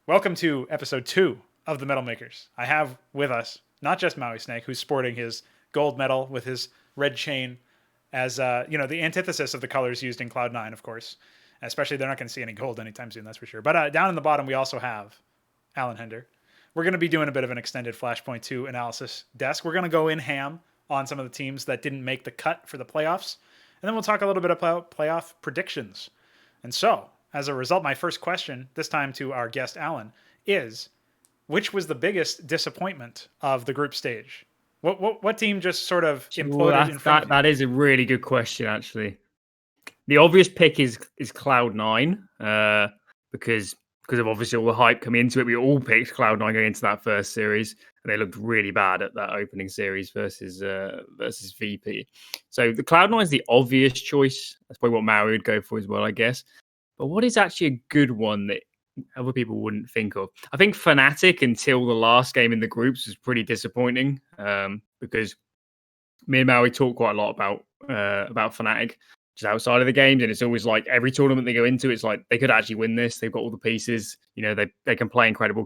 Welcome to episode 2 of the Medal Makers. I have with us not just Mauisnake, who's sporting his gold medal with his red chain as, the antithesis of the colors used in Cloud9, of course. Especially, they're not going to see any gold anytime soon, that's for sure. But down in the bottom, we also have Allan Hender. We're going to be doing a bit of an extended Flashpoint 2 analysis desk. We're going to go in ham on some of the teams that didn't make the cut for the playoffs. And then we'll talk a little bit about playoff predictions. And so, as a result, my first question, this time to our guest Allan, is which was the biggest disappointment of the group stage? What team just sort of imploded in front of you? That is a really good question, actually. The obvious pick is Cloud9, because of obviously all the hype coming into it. We all picked Cloud9 going into that first series, and they looked really bad at that opening series versus VP. So the Cloud9 is the obvious choice. That's probably what Maui would go for as well, I guess. But what is actually a good one that other people wouldn't think of? I think Fnatic until the last game in the groups was pretty disappointing, because me and Maui talk quite a lot about Fnatic just outside of the games, and it's always like every tournament they go into, it's like they could actually win this. They've got all the pieces. You know, they can play incredible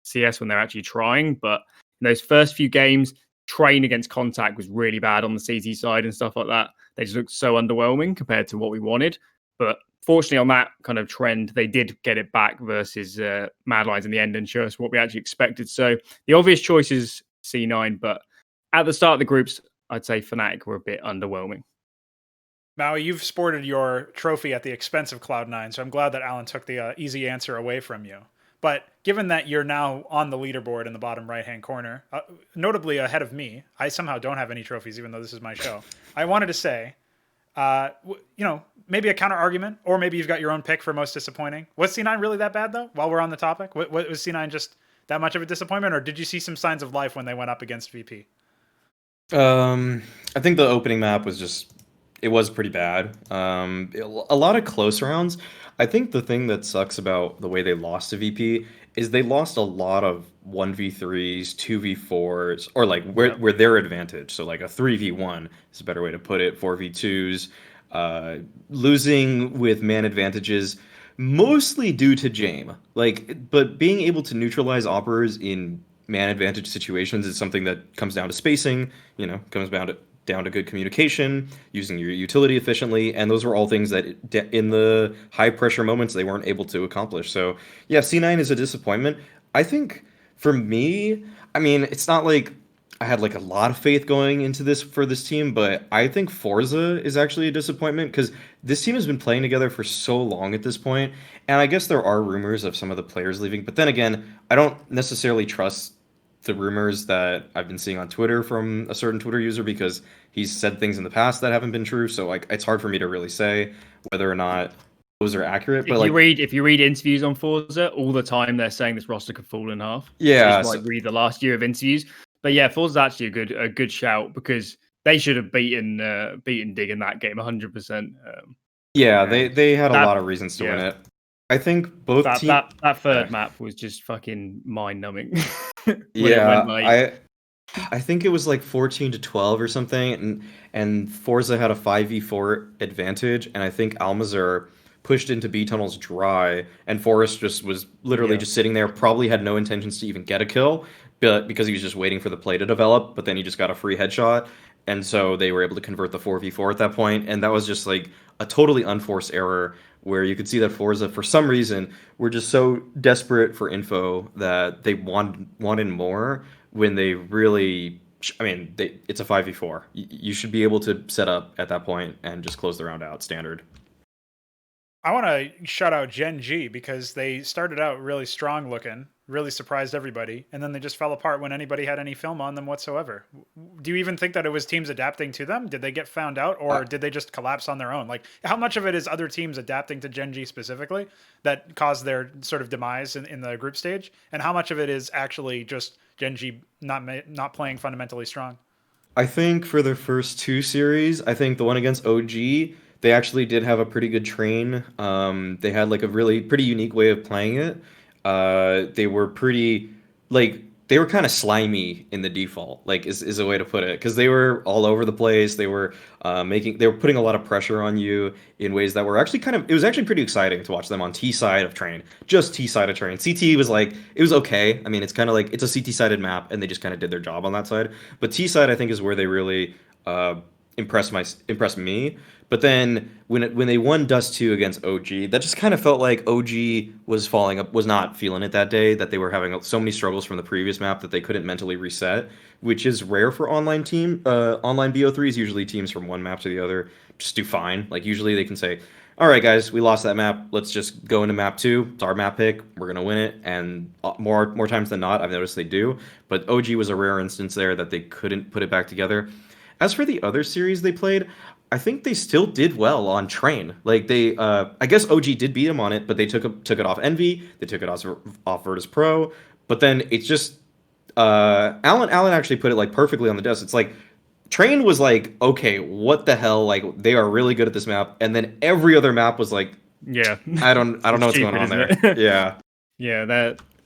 CS when they're actually trying. But in those first few games, Train against Contact was really bad on the CT side and stuff like that. They just looked so underwhelming compared to what we wanted. But fortunately, on that kind of trend, they did get it back versus Mad Lions in the end and show us what we actually expected. So the obvious choice is C9, but at the start of the groups, I'd say Fnatic were a bit underwhelming. Maui, you've sported your trophy at the expense of Cloud9, so I'm glad that Allan took the easy answer away from you. But given that you're now on the leaderboard in the bottom right-hand corner, notably ahead of me, I somehow don't have any trophies, even though this is my show. I wanted to say, maybe a counter argument, or maybe you've got your own pick for most disappointing. Was C9 really that bad, though, while we're on the topic? Was C9 just that much of a disappointment, or did you see some signs of life when they went up against VP? I think the opening map was pretty bad. A lot of close rounds. I think the thing that sucks about the way they lost to VP is they lost a lot of 1v3s, 2v4s, or like where their advantage. So like a 3v1 is a better way to put it, 4v2s. Losing with man advantages, mostly due to Jame. But being able to neutralize operators in man advantage situations is something that comes down to spacing, comes down to good communication, using your utility efficiently, and those were all things that in the high pressure moments they weren't able to accomplish. So yeah, C9 is a disappointment. I think for me, it's not like I had like a lot of faith going into this for this team, but I think Forza is actually a disappointment because this team has been playing together for so long at this point, and I guess there are rumors of some of the players leaving, but then again, I don't necessarily trust the rumors that I've been seeing on Twitter from a certain Twitter user because he's said things in the past that haven't been true. So like it's hard for me to really say whether or not those are accurate. But if you read interviews on Forza all the time, they're saying this roster could fall in half. Yeah, so read the last year of interviews. But yeah, Forza's actually a good shout because they should have beaten Dig in that game 100%. Yeah, they had a lot of reasons to win it. I think both that third map was just fucking mind numbing. Yeah, I think it was like 14-12 or something, and Forza had a 5v4 advantage, and I think Almazur pushed into B tunnels dry, and Forrest just was literally just sitting there, probably had no intentions to even get a kill, but because he was just waiting for the play to develop, but then he just got a free headshot, and so they were able to convert the 4v4 at that point, and that was just like a totally unforced error where you could see that Forza, for some reason, were just so desperate for info that they wanted more when they really... it's a 5v4. You should be able to set up at that point and just close the round out standard. I want to shout out Gen.G because they started out really strong looking, really surprised everybody, and then they just fell apart when anybody had any film on them whatsoever. Do you even think that it was teams adapting to them? Did they get found out, or did they just collapse on their own? Like, how much of it is other teams adapting to Gen.G specifically that caused their sort of demise in the group stage, and how much of it is actually just Gen.G not playing fundamentally strong? I think for their first two series, I think the one against OG, they actually did have a pretty good train. They had like a really pretty unique way of playing it. They were pretty like they were kind of slimy in the default, like is a way to put it, because they were all over the place. They were they were putting a lot of pressure on you in ways that were actually it was actually pretty exciting to watch them on T side of train, just T side of train. CT was like, it was okay. I mean, it's kind of like it's a CT sided map, and they just kind of did their job on that side. But T side, I think, is where they really impressed me. But then when they won Dust 2 against OG, that just kind of felt like OG was not feeling it that day, that they were having so many struggles from the previous map that they couldn't mentally reset, which is rare for online BO3s. Usually teams from one map to the other just do fine. Like usually they can say, all right, guys, we lost that map. Let's just go into map 2. It's our map pick. We're going to win it. And more times than not, I've noticed they do. But OG was a rare instance there that they couldn't put it back together. As for the other series they played, I think they still did well on Train. Like they, I guess OG did beat them on it, but they took it off Envy. They took it off Virtus Pro. But then it's just Allan actually put it like perfectly on the desk. It's like Train was like, okay, what the hell? Like they are really good at this map, and then every other map was like, yeah, I don't know what's going on there. Yeah, yeah.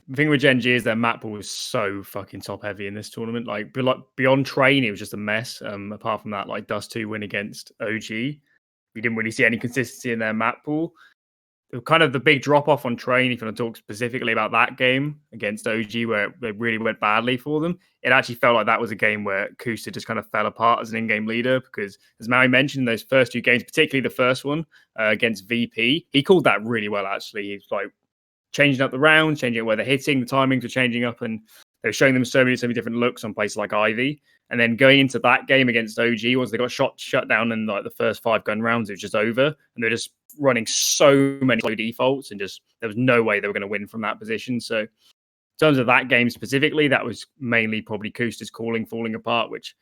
The thing with Gen.G is their map pool was so fucking top heavy in this tournament. Like beyond Train, it was just a mess. Apart from that, like Dust 2 win against OG, we didn't really see any consistency in their map pool. Kind of the big drop off on Train, if you want to talk specifically about that game against OG, where they really went badly for them, it actually felt like that was a game where Kusa just kind of fell apart as an in-game leader, because as Maui mentioned, those first two games, particularly the first one against VP, he called that really well. Actually, he's like changing up the rounds, changing where they're hitting, the timings were changing up, and they were showing them so many different looks on places like Ivy. And then going into that game against OG, once they got shut down in like the first 5 gun rounds, it was just over, and they're just running so many slow defaults, and just there was no way they were going to win from that position. So in terms of that game specifically, that was mainly probably Kusta's calling falling apart, which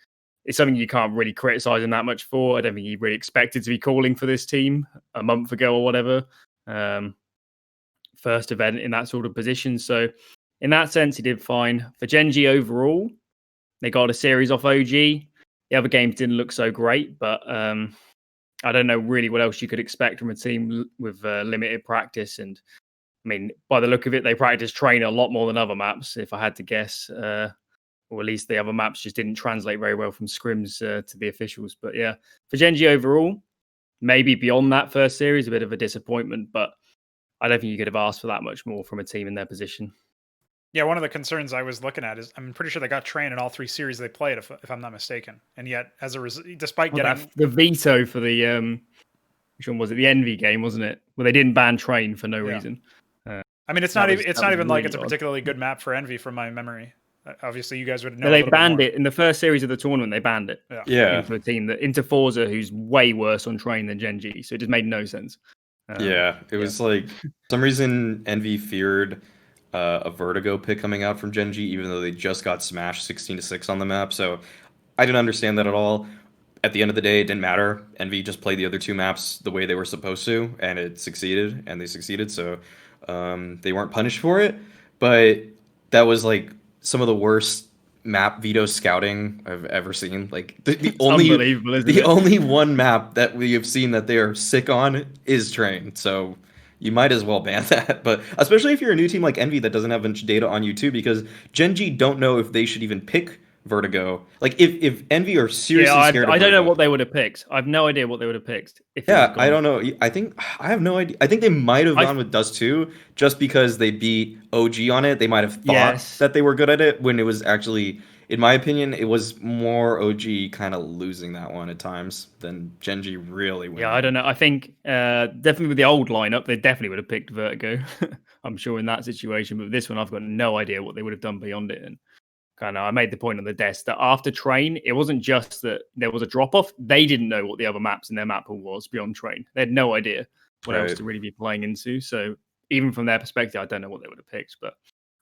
is something you can't really criticize him that much for. I don't think he really expected to be calling for this team a month ago or whatever. First event in that sort of position. So in that sense, he did fine. For Gen.G overall, they got a series off OG. The other games didn't look so great, but I don't know really what else you could expect from a team with limited practice. And I mean, by the look of it, they practice Train a lot more than other maps, if I had to guess. Or at least the other maps just didn't translate very well from scrims to the officials. But yeah, for Gen.G overall, maybe beyond that first series, a bit of a disappointment, but I don't think you could have asked for that much more from a team in their position. Yeah, one of the concerns I was looking at is I'm pretty sure they got Train in all 3 series they played, if I'm not mistaken. And yet, as a result, despite getting the veto for the which one was it? The Envy game, wasn't it? Well, they didn't ban Train for no reason. I mean, it's not even really like it's a particularly good map for Envy from my memory. Obviously, you guys would know. No, they banned it in the first series of the tournament. They banned it. Yeah. Into a team into Forza, who's way worse on Train than Gen.G. So it just made no sense. It was like for some reason Envy feared a Vertigo pick coming out from Gen.G, even though they just got smashed 16-6 on the map. So I didn't understand that at all. At the end of the day, it didn't matter. Envy just played the other 2 maps the way they were supposed to, and it succeeded, and they succeeded. So they weren't punished for it. But that was like some of the worst map veto scouting I've ever seen. Like the only one map that we have seen that they are sick on is Train. So you might as well ban that. But especially if you're a new team like Envy that doesn't have much data on you too, because Gen.G don't know if they should even pick Vertigo. Like if Envy are seriously scared of I don't Vertigo, know what they would have picked. I have no idea what they would have picked. I don't know. I have no idea. I think they might have gone with Dust 2 just because they beat OG on it. They might have thought that they were good at it when it was actually, in my opinion, it was more OG kind of losing that one at times than Gen.G really winning. Yeah, I don't know. I think definitely with the old lineup, they definitely would have picked Vertigo. I'm sure in that situation. But with this one, I've got no idea what they would have done beyond it. And kind of, I made the point on the desk that after Train, it wasn't just that there was a drop off. They didn't know what the other maps in their map pool was beyond Train. They had no idea what else to really be playing into. So even from their perspective, I don't know what they would have picked. But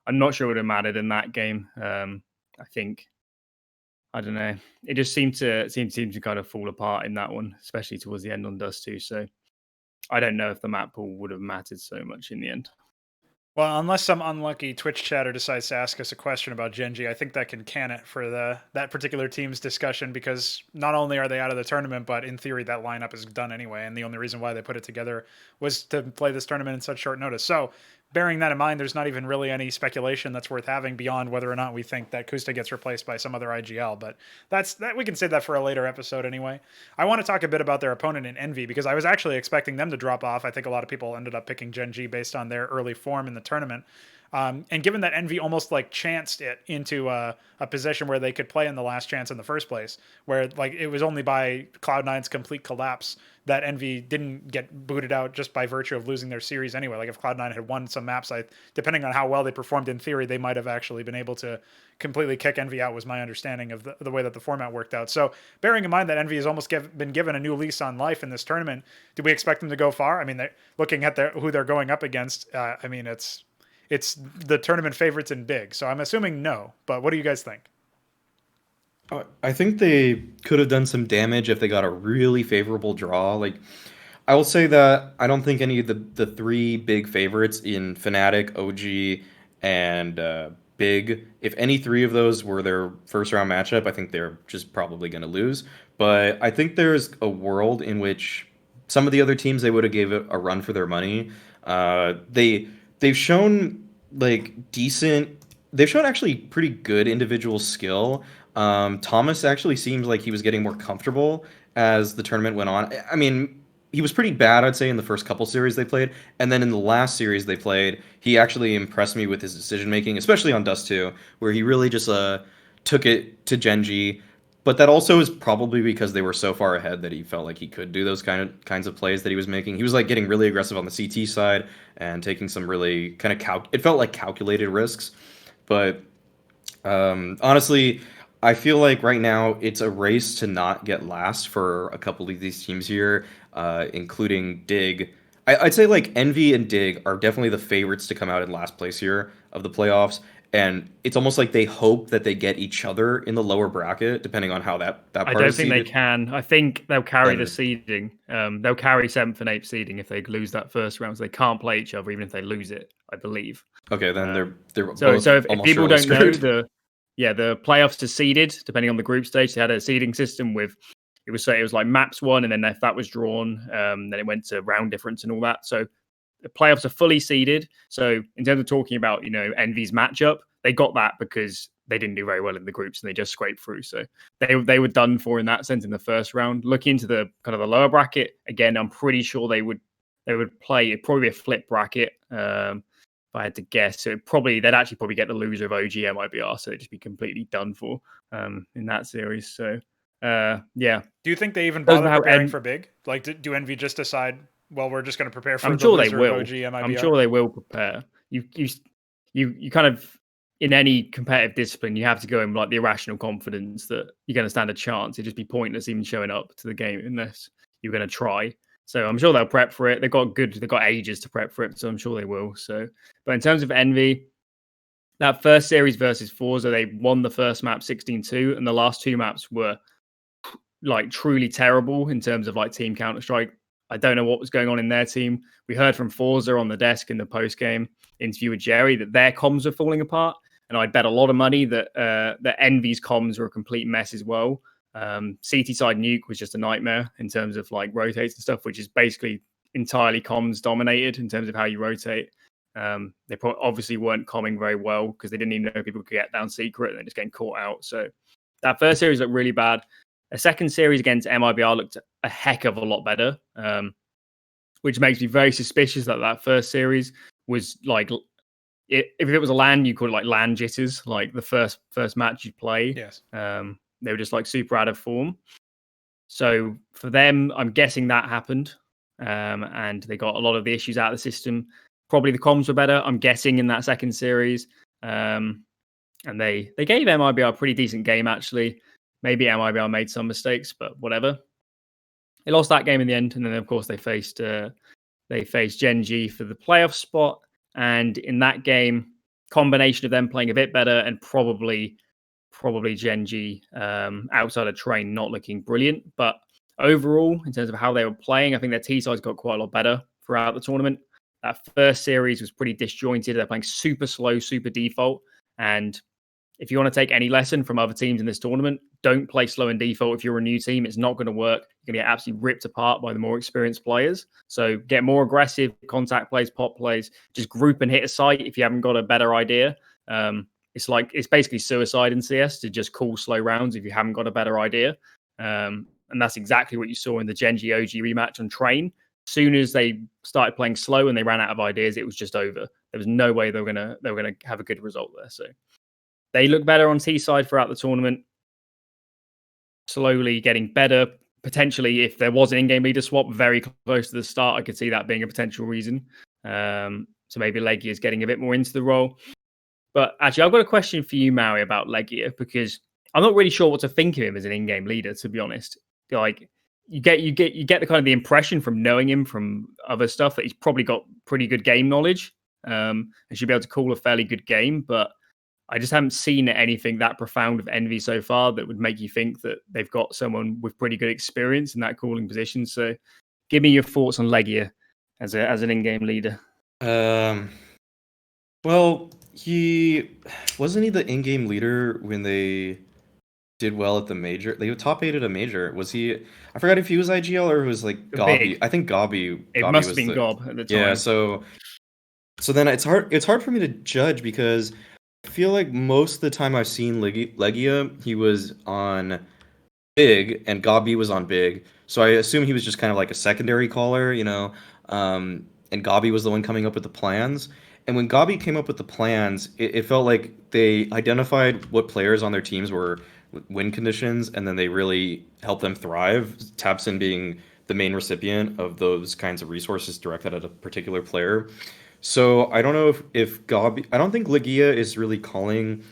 I'm not sure it would have mattered in that game. I think, I don't know. It just seemed to kind of fall apart in that one, especially towards the end on Dust 2. So I don't know if the map pool would have mattered so much in the end. Well, unless some unlucky Twitch chatter decides to ask us a question about Gen.G, I think that can it for that particular team's discussion, because not only are they out of the tournament, but in theory that lineup is done anyway, and the only reason why they put it together was to play this tournament in such short notice. So bearing that in mind, there's not even really any speculation that's worth having beyond whether or not we think that Kusta gets replaced by some other IGL. But that we can save that for a later episode anyway. I want to talk a bit about their opponent in Envy, because I was actually expecting them to drop off. I think a lot of people ended up picking Gen.G based on their early form in the tournament. And given that Envy almost like chanced it into a position where they could play in the last chance in the first place, where like it was only by Cloud9's complete collapse that Envy didn't get booted out just by virtue of losing their series anyway. Like if Cloud9 had won some maps, depending on how well they performed in theory, they might have actually been able to completely kick Envy out, was my understanding of the way that the format worked out. So bearing in mind that Envy has almost been given a new lease on life in this tournament, do we expect them to go far? I mean, looking at who they're going up against, I mean, it's the tournament favorites in big. So I'm assuming no, but what do you guys think? I think they could have done some damage if they got a really favorable draw. Like, I will say that I don't think any of the three big favorites in Fnatic, OG, and Big, if any three of those were their first round matchup, I think they're just probably going to lose. But I think there's a world in which some of the other teams, they would have gave it a run for their money. They've shown like decent. They've shown actually pretty good individual skill. Thomas actually seems like he was getting more comfortable as the tournament went on. I mean, he was pretty bad, I'd say, in the first couple series they played, and then in the last series they played, he actually impressed me with his decision making, especially on Dust 2, where he really just took it to Gen.G. But that also is probably because they were so far ahead that he felt like he could do those kinds of plays that he was making. He was like getting really aggressive on the CT side and taking some really kind of it felt like calculated risks. But honestly, I feel like right now it's a race to not get last for a couple of these teams here, including Dig. I'd say like Envy and Dig are definitely the favorites to come out in last place here of the playoffs. And it's almost like they hope that they get each other in the lower bracket, depending on how that part I don't is think seeded. they can. I think they'll carry And- the seeding. They'll carry 7th and 8th seeding if they lose that first round. So they can't play each other even if they lose it, I believe. Okay, then they're So both if almost people surely don't know, screwed. the playoffs are seeded depending on the group stage. They had a seeding system with it was like maps won, and then if that was drawn, then it went to round difference and all that. So the playoffs are fully seeded. So in terms of talking about Envy's matchup, they got that because they didn't do very well in the groups and they just scraped through. So they were done for in that sense in the first round. Looking into the kind of the lower bracket again, I'm pretty sure they would play. It'd probably be a flip bracket. If I had to guess, so they'd actually probably get the loser of OG MIBR, so they'd just be completely done for in that series. So yeah. Do you think they even bother how preparing for big? Like, do Envy just decide, well, we're just going to prepare for I'm the sure they loser will. of OG MIBR? I'm sure they will prepare. You kind of, in any competitive discipline, you have to go in with like the irrational confidence that you're going to stand a chance. It'd just be pointless even showing up to the game unless you're going to try. So I'm sure they'll prep for it. They've got ages to prep for it, so I'm sure they will. So, but in terms of Envy, that first series versus Forza, they won the first map 16-2, and the last two maps were like truly terrible in terms of like team Counter-Strike. I don't know what was going on in their team. We heard from Forza on the desk in the post-game interview with Jerry that their comms were falling apart, and I'd bet a lot of money that that Envy's comms were a complete mess as well. CT side nuke was just a nightmare in terms of like rotates and stuff, which is basically entirely comms dominated in terms of how you rotate. They obviously weren't comming very well because they didn't even know people could get down secret and they're just getting caught out. So that first series looked really bad. A second series against MIBR looked a heck of a lot better, which makes me very suspicious that first series was like, if it was a LAN, you call it like LAN jitters, like the first match you play. Yes. They were just like super out of form. So for them, I'm guessing that happened, and they got a lot of the issues out of the system. Probably the comms were better, I'm guessing, in that second series. And they gave MIBR a pretty decent game, actually. Maybe MIBR made some mistakes, but whatever. They lost that game in the end, and then of course they faced Gen.G for the playoff spot. And in that game, combination of them playing a bit better and probably Gen.G outside of Train not looking brilliant. But overall, in terms of how they were playing, I think their T sides got quite a lot better throughout the tournament. That first series was pretty disjointed. They're playing super slow, super default, and if you want to take any lesson from other teams in this tournament, don't play slow in default if you're a new team. It's not going to work. You're going to get absolutely ripped apart by the more experienced players. So get more aggressive, contact plays, pop plays, just group and hit a site if you haven't got a better idea. It's basically suicide in CS to just call slow rounds if you haven't got a better idea. And that's exactly what you saw in the Gen.G OG rematch on Train. Soon as they started playing slow and they ran out of ideas, it was just over. There was no way they were gonna have a good result there. So they look better on T side throughout the tournament, slowly getting better. Potentially, if there was an in-game leader swap very close to the start, I could see that being a potential reason. So maybe Legia is getting a bit more into the role. But actually, I've got a question for you, Maui, about Legia, because I'm not really sure what to think of him as an in-game leader, to be honest. Like, you get the kind of the impression from knowing him from other stuff that he's probably got pretty good game knowledge and should be able to call a fairly good game. But I just haven't seen anything that profound of Envy so far that would make you think that they've got someone with pretty good experience in that calling position. So, give me your thoughts on Legia as an in-game leader. Well, he wasn't the in-game leader when they did well at the major. They top 8 at a major. Was he? I forgot if he was IGL or it was like Gobby. Big. I think Gobby. It Gobby must was have been Gob at the time. Yeah. So then it's hard for me to judge because I feel like most of the time I've seen Legia, he was on Big and Gobby was on Big. So I assume he was just kind of like a secondary caller, and Gobby was the one coming up with the plans. And when Gobby came up with the plans, it felt like they identified what players on their teams were win conditions, and then they really helped them thrive. Tapsin being the main recipient of those kinds of resources directed at a particular player. So I don't know if Gobby. I don't think Legia is really calling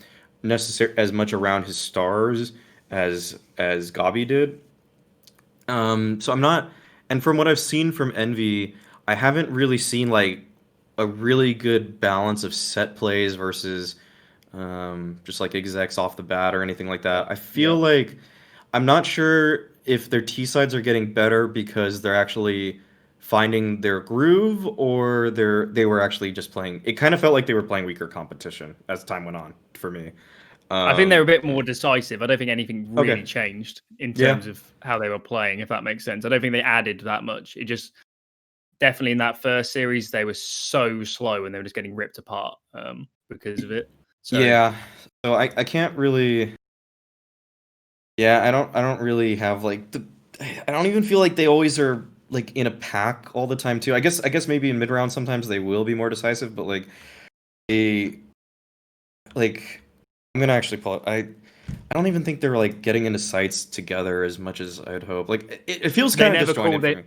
as much around his stars as Gobby did. So I'm not. And from what I've seen from Envy, I haven't really seen like a really good balance of set plays versus just like execs off the bat or anything like that. I feel like I'm not sure if their T sides are getting better because they're actually finding their groove or they were actually just playing. It kind of felt like they were playing weaker competition as time went on for me. I think they're a bit more decisive. I don't think anything really Okay. changed in terms of how they were playing, if that makes sense. I don't think they added that much. It just definitely in that first series they were so slow and they were just getting ripped apart because of it. So Yeah. So I can't really. Yeah, I don't really have like I don't even feel like they always are like in a pack all the time too. I guess maybe in mid round sometimes they will be more decisive, but like I'm gonna actually pull it. I don't even think they're like getting into sites together as much as I'd hope. Like it feels kind of disjointed for me.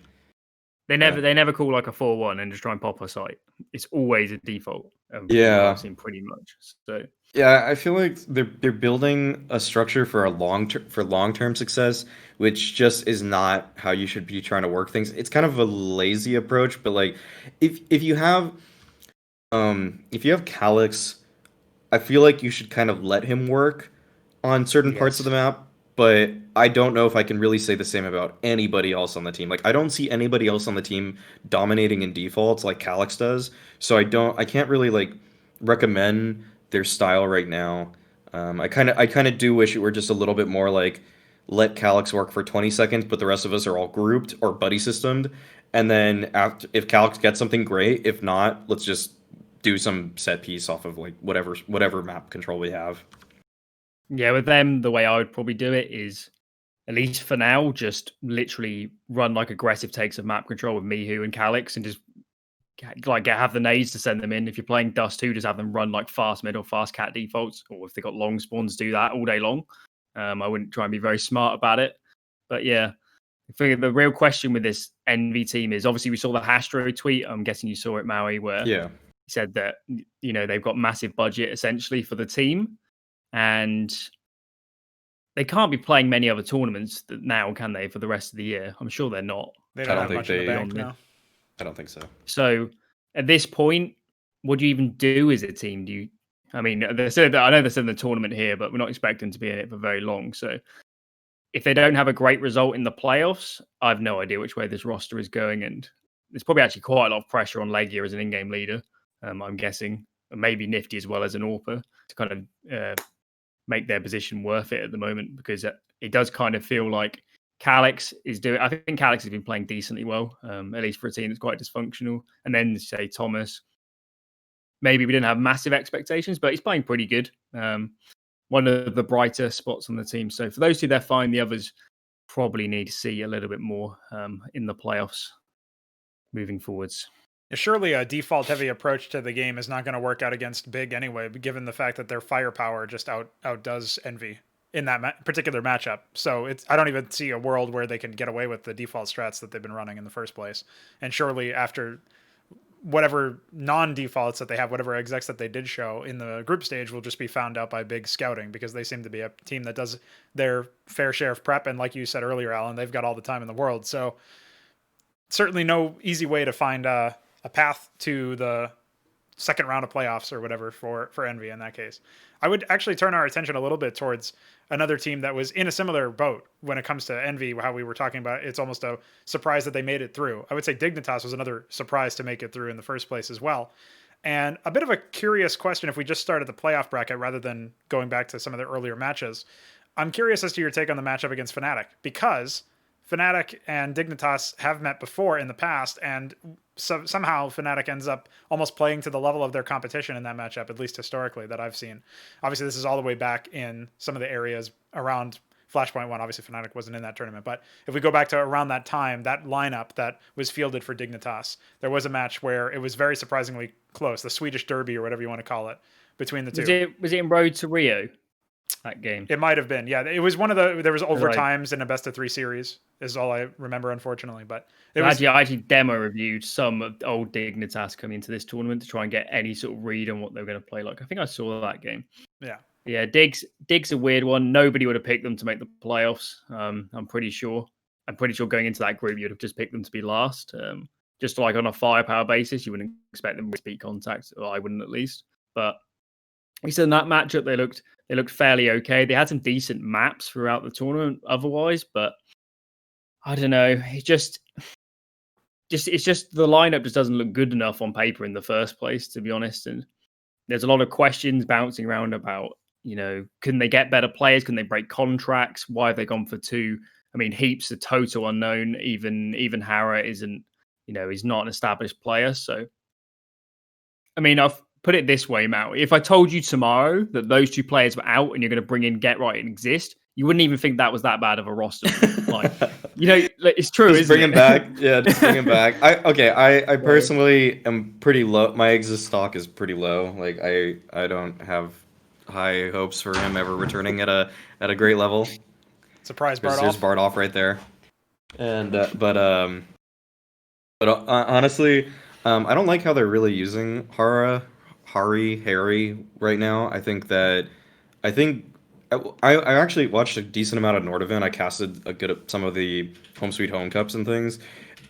They never call like a 4-1 and just try and pop a site. It's always a default. Yeah, I've seen pretty much. So yeah, I feel like they're building a structure for long term success, which just is not how you should be trying to work things. It's kind of a lazy approach, but like if you have Calyx, I feel like you should kind of let him work on certain parts of the map, but I don't know if I can really say the same about anybody else on the team. Like I don't see anybody else on the team dominating in defaults like Calyx does. So I can't really like recommend their style right now. I kind of do wish it were just a little bit more like let Calyx work for 20 seconds, but the rest of us are all grouped or buddy systemed. And then if Calyx gets something great, if not, let's just do some set piece off of like whatever map control we have. Yeah, with them, the way I would probably do it is, at least for now, just literally run like aggressive takes of map control with Mihu and Calyx and just like have the nades to send them in. If you're playing Dust 2, just have them run like fast mid or fast cat defaults, or if they got long spawns, do that all day long. I wouldn't try and be very smart about it. But yeah, I think the real question with this Envy team is obviously we saw the Hastro tweet. I'm guessing you saw it, Maui, where he said that they've got massive budget essentially for the team, and they can't be playing many other tournaments now, can they, for the rest of the year? I'm sure they're not. They don't have much in the bank now. I don't think so. So at this point, what do you even do as a team? I know they said in the tournament here, but we're not expecting to be in it for very long. So if they don't have a great result in the playoffs, I have no idea which way this roster is going. And there's probably actually quite a lot of pressure on Legia as an in-game leader, I'm guessing. Maybe Nifty as well as an AWPer to kind of make their position worth it at the moment, because it does kind of feel like Calix is doing. I think Calix has been playing decently well, at least for a team that's quite dysfunctional. And then say Thomas, maybe we didn't have massive expectations, but he's playing pretty good. One of the brighter spots on the team. So for those two, they're fine. The others probably need to see a little bit more in the playoffs moving forwards. Surely a default-heavy approach to the game is not going to work out against Big anyway, given the fact that their firepower just outdoes Envy in that particular matchup. So I don't even see a world where they can get away with the default strats that they've been running in the first place. And surely after whatever non-defaults that they have, whatever execs that they did show in the group stage will just be found out by Big scouting, because they seem to be a team that does their fair share of prep. And like you said earlier, Alan, they've got all the time in the world. So certainly no easy way to find a path to the second round of playoffs or whatever for Envy in that case. I would actually turn our attention a little bit towards another team that was in a similar boat when it comes to Envy, how we were talking about. It's almost a surprise that they made it through. I would say Dignitas was another surprise to make it through in the first place as well. And a bit of a curious question, if we just started the playoff bracket rather than going back to some of the earlier matches, I'm curious as to your take on the matchup against Fnatic, because Fnatic and Dignitas have met before in the past, and somehow Fnatic ends up almost playing to the level of their competition in that matchup, at least historically that I've seen. Obviously, this is all the way back in some of the areas around Flashpoint 1. Obviously, Fnatic wasn't in that tournament, but if we go back to around that time, that lineup that was fielded for Dignitas, there was a match where it was very surprisingly close, the Swedish Derby or whatever you want to call it, between the two. Was it in Road to Rio? That game. It might have been. Yeah, it was one of there was overtimes in a best of 3 series is all I remember, unfortunately. But I actually demo reviewed some old Dignitas coming into this tournament to try and get any sort of read on what they were going to play like. I think I saw that game. Yeah. Dig's a weird one. Nobody would have picked them to make the playoffs. I'm pretty sure going into that group, you'd have just picked them to be last. Just like on a firepower basis, you wouldn't expect them to beat Contact, or I wouldn't at least. But he said in that matchup, they looked fairly okay. They had some decent maps throughout the tournament otherwise, but I don't know. It's just the lineup just doesn't look good enough on paper in the first place, to be honest. And there's a lot of questions bouncing around about, can they get better players? Can they break contracts? Why have they gone for 2? I mean, Heap's a total unknown. Even Hara isn't, he's not an established player. So, I mean, I've put it this way, Mal. If I told you tomorrow that those 2 players were out and you're going to bring in Get Right and Exist, you wouldn't even think that was that bad of a roster. It's true. Just bring him back. Yeah, just bring him back. I personally am pretty low. My Exist stock is pretty low. Like I don't have high hopes for him ever returning at a great level. Surprise, Bardoff. There's Bardoff right there. And but honestly, I don't like how they're really using Harry right now. I actually watched a decent amount of Nordavind. I casted some of the Home Sweet Home Cups and things,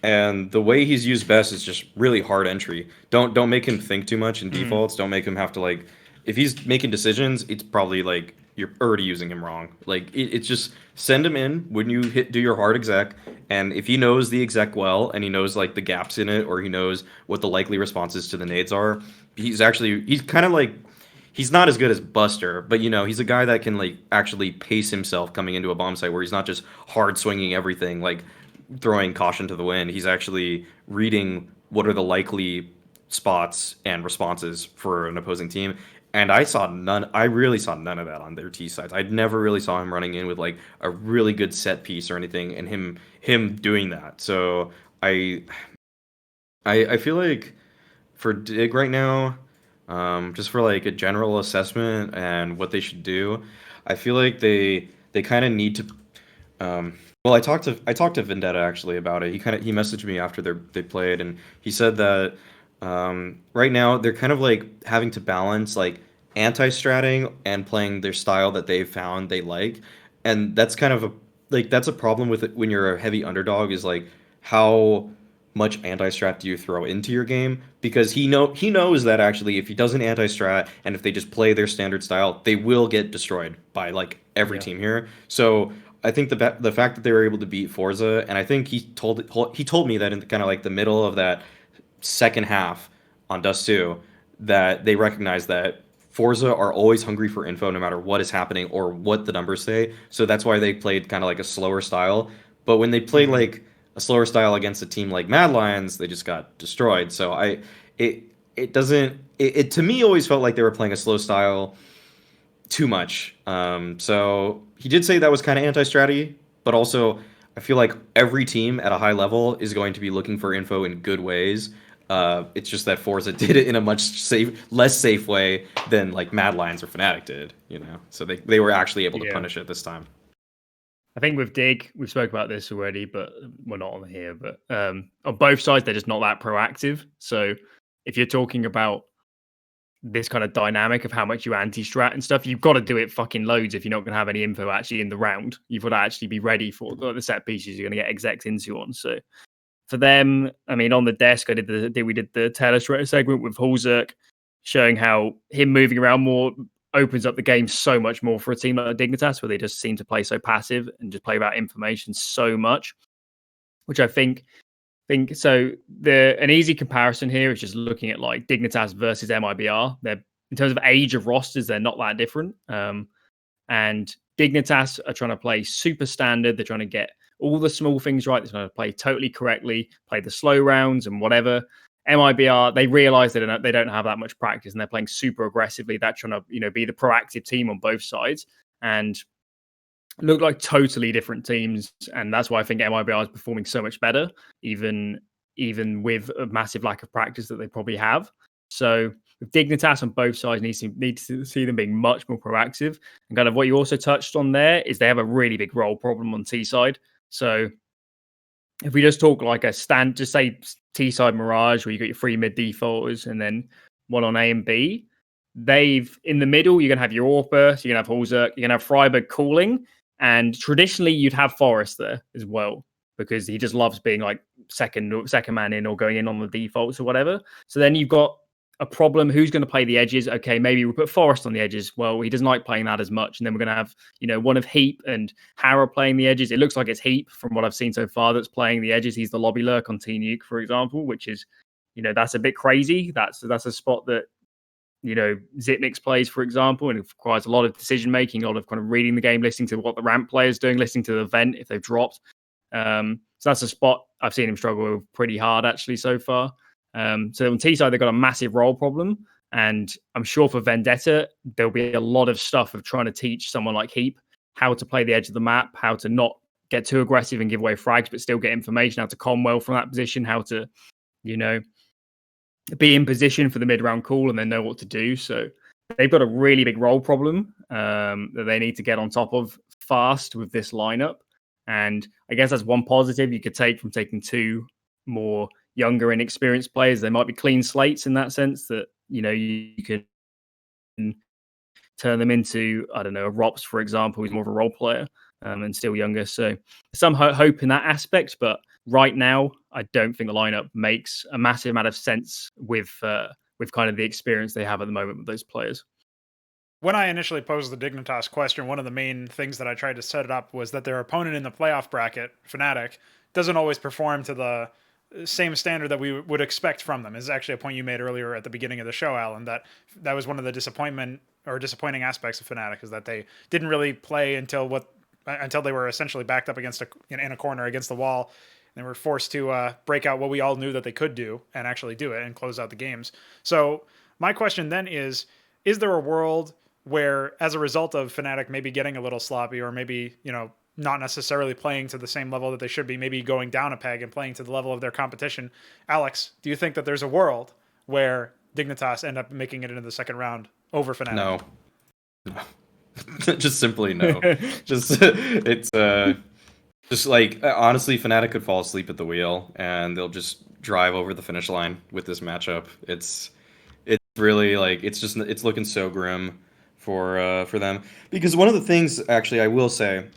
and the way he's used best is just really hard entry. Don't make him think too much in defaults. Don't make him have to if he's making decisions, it's probably you're already using him wrong. It's just send him in when you do your hard exec, and if he knows the exec well and he knows the gaps in it, or he knows what the likely responses to the nades are, he's kind of he's not as good as Buster, but he's a guy that can actually pace himself coming into a bomb site where he's not just hard swinging everything, throwing caution to the wind. He's actually reading what are the likely spots and responses for an opposing team. And I really saw none of that on their T sides. I never really saw him running in with a really good set piece or anything, and him doing that. So I feel like for Dig right now, just for a general assessment and what they should do, I feel like they kind of need to. Well, I talked to Vendetta actually about it. He messaged me after they played, and he said that right now they're kind of having to balance anti-stratting and playing their style that they've found they like, and that's kind of that's a problem with it when you're a heavy underdog, is how much anti-strat do you throw into your game, because he knows that actually if he doesn't anti-strat and if they just play their standard style, they will get destroyed by every team here. So I think the fact that they were able to beat Forza, and I think he told me that in kind of the middle of that second half on Dust 2, that they recognized that Forza are always hungry for info no matter what is happening or what the numbers say. So that's why they played kind of like a slower style. But when they played like a slower style against a team like Mad Lions, they just got destroyed. So it it doesn't it to me always felt like they were playing a slow style too much. So he did say that was kind of anti-strategy, but also I feel like every team at a high level is going to be looking for info in good ways. It's just that Forza did it in a much less safe way than like Mad Lions or Fnatic did, you know. So they were actually able to punish it this time. I think with Dig, we've spoke about this already, but we're not on here. But on both sides, they're just not that proactive. So if you're talking about this kind of dynamic of how much you anti-strat and stuff, you've got to do it fucking loads if you're not going to have any info actually in the round. You've got to actually be ready for the set pieces you're going to get execs into on. So for them, I mean, on the desk, we did the Taylor segment with Hulzerk, showing how him moving around more opens up the game so much more for a team like Dignitas, where they just seem to play so passive and just play about information so much, which I think so. An easy comparison here is just looking at like Dignitas versus MIBR. They're, in terms of age of rosters, they're not that different. And Dignitas are trying to play super standard. They're trying to get all the small things right. They're trying to play totally correctly, play the slow rounds and whatever. MIBR, they realize they don't have that much practice, and they're playing super aggressively. They're trying to be the proactive team on both sides, and look like totally different teams. And that's why I think MIBR is performing so much better, even with a massive lack of practice that they probably have. So with Dignitas on both sides, need to see them being much more proactive. And kind of what you also touched on there is they have a really big role problem on T side. So if we just talk like just say T side Mirage, where you got your 3 mid defaulters and then one on A and B, in the middle, you're going to have your Orpus, you're going to have Hulzerk, you're going to have Freiburg cooling. And traditionally, you'd have Forest there as well, because he just loves being like second man in or going in on the defaults or whatever. So then you've got a problem. Who's going to play the edges? Okay, maybe we'll put Forest on the edges. Well, he doesn't like playing that as much. And then we're going to have, one of Heap and Hara playing the edges. It looks like it's Heap from what I've seen so far that's playing the edges. He's the lobby lurk on T-Nuke, for example, which is, that's a bit crazy. That's a spot that, Zipmix plays, for example, and it requires a lot of decision making, a lot of kind of reading the game, listening to what the ramp player's doing, listening to the event if they've dropped. So that's a spot I've seen him struggle with pretty hard actually so far. So on T side, they've got a massive role problem, and I'm sure for Vendetta there'll be a lot of stuff of trying to teach someone like Heap how to play the edge of the map, how to not get too aggressive and give away frags, but still get information, how to con well from that position, how to, be in position for the mid-round call and then know what to do. So they've got a really big role problem that they need to get on top of fast with this lineup. And I guess that's one positive you could take from taking two more younger, inexperienced players. They might be clean slates in that sense that, you can turn them into, I don't know, a Rops, for example, who's more of a role player and still younger. So some hope in that aspect, but right now, I don't think the lineup makes a massive amount of sense with kind of the experience they have at the moment with those players. When I initially posed the Dignitas question, one of the main things that I tried to set it up was that their opponent in the playoff bracket, Fnatic, doesn't always perform to the same standard that we would expect from them. Is actually a point you made earlier at the beginning of the show, Alan, that was one of the disappointing aspects of Fnatic, is that they didn't really play until they were essentially backed up in a corner against the wall. They were forced to break out what we all knew that they could do and actually do it and close out the games. So my question then is there a world where, as a result of Fnatic maybe getting a little sloppy, or maybe, not necessarily playing to the same level that they should be, maybe going down a peg and playing to the level of their competition, Alex, do you think that there's a world where Dignitas end up making it into the second round over Fnatic? No. Just simply no. Just like, honestly, Fnatic could fall asleep at the wheel and they'll just drive over the finish line with this matchup. It's really like, it's looking so grim for them, because one of the things actually I will say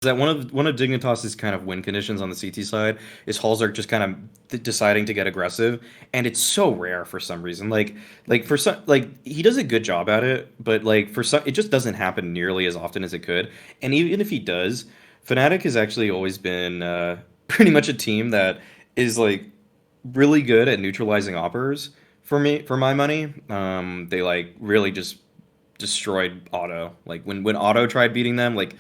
is that one of Dignitas's kind of win conditions on the CT side is Hulzerk just kind of deciding to get aggressive, and it's so rare for some reason. Like for some, like, he does a good job at it, but like for some, it just doesn't happen nearly as often as it could. And even if he does, Fnatic has actually always been pretty much a team that is like really good at neutralizing operators for my money, they like really just destroyed Auto. Like when Auto tried beating them, like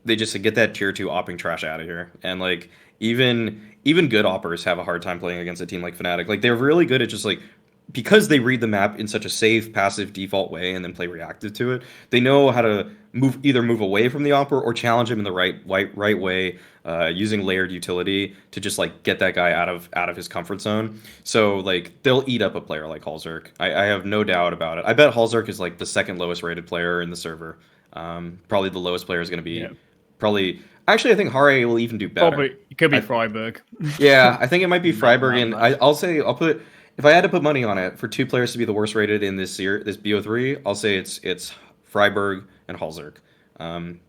they just said, get that tier 2 opping trash out of here. And like even good oppers have a hard time playing against a team like Fnatic. Like they're really good at just like because they read the map in such a safe, passive, default way and then play reactive to it, they know how to either move away from the opper or challenge him in the right way, using layered utility to just like get that guy out of his comfort zone. So like they'll eat up a player like Halzerk. I have no doubt about it. I bet Halzerk is like the second lowest rated player in the server. Probably the lowest player is going to be probably. Actually, I think Hare will even do better. Probably it could be Freiburg. Yeah, I think it might be Freiburg, and I'll put if I had to put money on it for two players to be the worst rated in this year, this BO3, I'll say it's Freiburg and Halzerk. And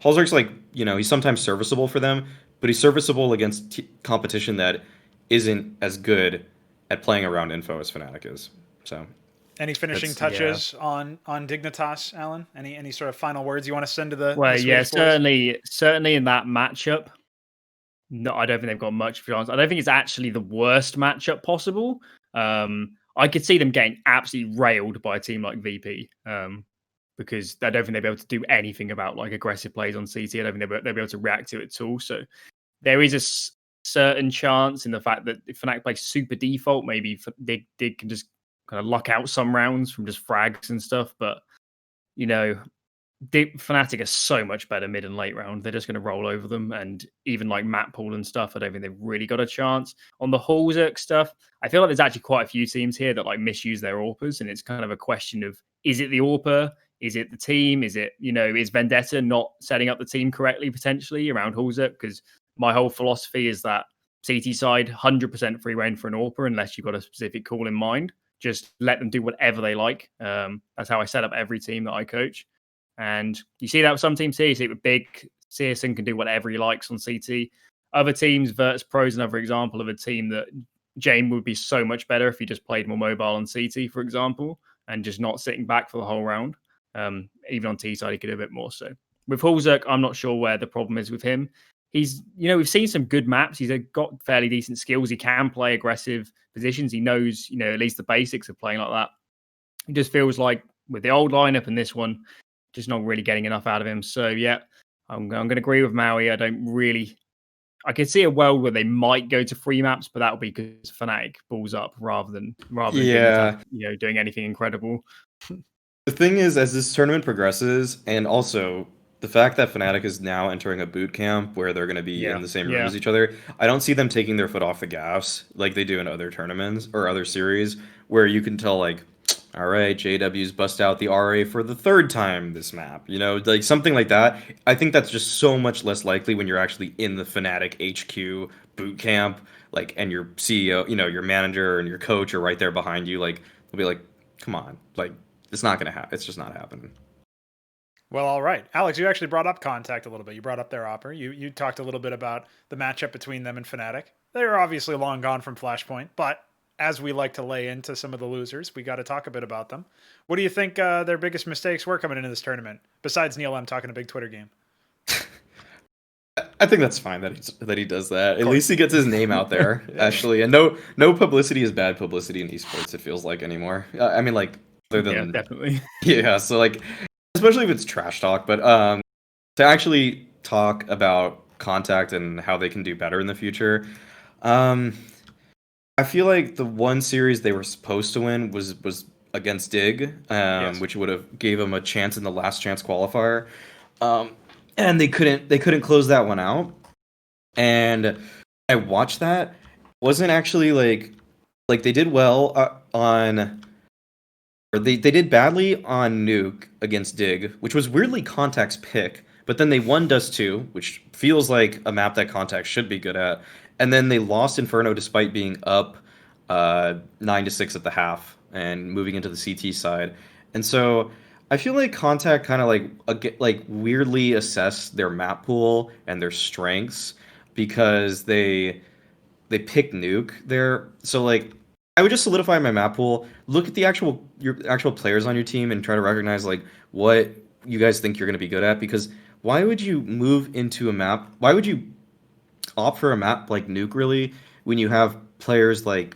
Halzerk's like he's sometimes serviceable for them, but he's serviceable against competition that isn't as good at playing around info as Fnatic is. So. Any finishing touches on Dignitas, Alan? Any sort of final words you want to send to the certainly in that matchup. No, I don't think they've got much chance. I don't think it's actually the worst matchup possible. I could see them getting absolutely railed by a team like VP, because I don't think they'll be able to do anything about like aggressive plays on CT. I don't think they'll be able to react to it at all. So there is a certain chance in the fact that if Fnatic plays super default, maybe Dig can just kind of luck out some rounds from just frags and stuff. But Fnatic are so much better mid and late round. They're just going to roll over them, and even like map pool and stuff, I don't think they've really got a chance. On the Halzerk stuff, I feel like there's actually quite a few teams here that like misuse their AWPers, and it's kind of a question of, is it the AWPer? Is it the team? Is it, is Vendetta not setting up the team correctly potentially around Halzerk? Because my whole philosophy is that CT side, 100% free reign for an AWPer unless you've got a specific call in mind. Just let them do whatever they like. That's how I set up every team that I coach. And you see that with some teams here. You see it with Big. Searson can do whatever he likes on CT. Other teams, Virtus Pro is another example of a team that Jane would be so much better if he just played more mobile on CT, for example, and just not sitting back for the whole round. Even on T side, he could do a bit more. So with Halzerk, I'm not sure where the problem is with him. He's, we've seen some good maps. He's got fairly decent skills. He can play aggressive positions. He knows, at least the basics of playing like that. It just feels like with the old lineup and this one, just not really getting enough out of him. So yeah, I'm going to agree with Maui. I could see a world where they might go to free maps, but that will be because Fnatic balls up rather than doing anything incredible. The thing is, as this tournament progresses, and also the fact that Fnatic is now entering a boot camp where they're going to be in the same room as each other, I don't see them taking their foot off the gas like they do in other tournaments or other series where you can tell like, all right, JW's bust out the RA for the third time this map, like something like that. I think that's just so much less likely when you're actually in the Fnatic HQ boot camp, like, and your CEO, your manager and your coach are right there behind you. Like, they'll be like, come on, like, it's not going to happen. It's just not happening. Well, all right. Alex, you actually brought up Contact a little bit. You brought up their Opper. You talked a little bit about the matchup between them and Fnatic. They're obviously long gone from Flashpoint, but as we like to lay into some of the losers, we got to talk a bit about them. What do you think their biggest mistakes were coming into this tournament, besides Neil M talking a big Twitter game? I think that's fine that he does that. At least he gets his name out there, actually. And no publicity is bad publicity in esports, it feels like, anymore. I mean, like, other than... Yeah, definitely. Yeah, so, like, especially if it's trash talk, but to actually talk about Contact and how they can do better in the future, I feel like the one series they were supposed to win was against Dig, which would have gave them a chance in the last chance qualifier, and they couldn't close that one out. And I watched that. Wasn't actually like they did well they did badly on Nuke against Dig, which was weirdly Contact's pick. But then they won Dust 2, which feels like a map that Contact should be good at. And then they lost Inferno despite being up 9-6 at the half and moving into the CT side. And so I feel like Contact kind of like weirdly assessed their map pool and their strengths because they picked Nuke there. So like I would just solidify my map pool, look at your actual players on your team and try to recognize like what you guys think you're going to be good at, because why would you move into a map? Why would you opt for a map like Nuke really when you have players like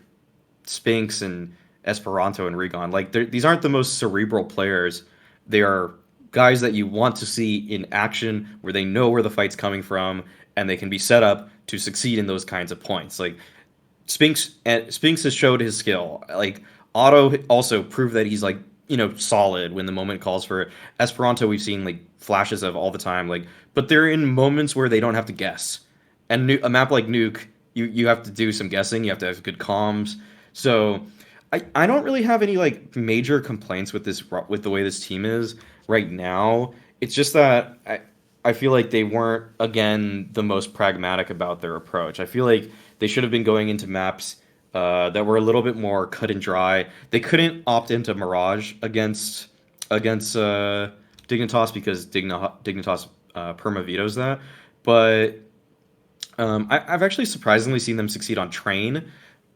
Spinks and Esperanto and Regon. Like these aren't the most cerebral players. They are guys that you want to see in action where they know where the fight's coming from and they can be set up to succeed in those kinds of points. Like Spinks has showed his skill. Like Otto also proved that he's like solid when the moment calls for it. Esperanto we've seen like flashes of all the time. Like, but they're in moments where they don't have to guess. And a map like Nuke, you have to do some guessing. You have to have good comms. So I don't really have any like major complaints with the way this team is right now. It's just that I feel like they weren't again the most pragmatic about their approach. I feel like they should have been going into maps that were a little bit more cut and dry. They couldn't opt into Mirage against Dignitas because Dignitas perma vetoes that. But I've actually surprisingly seen them succeed on Train,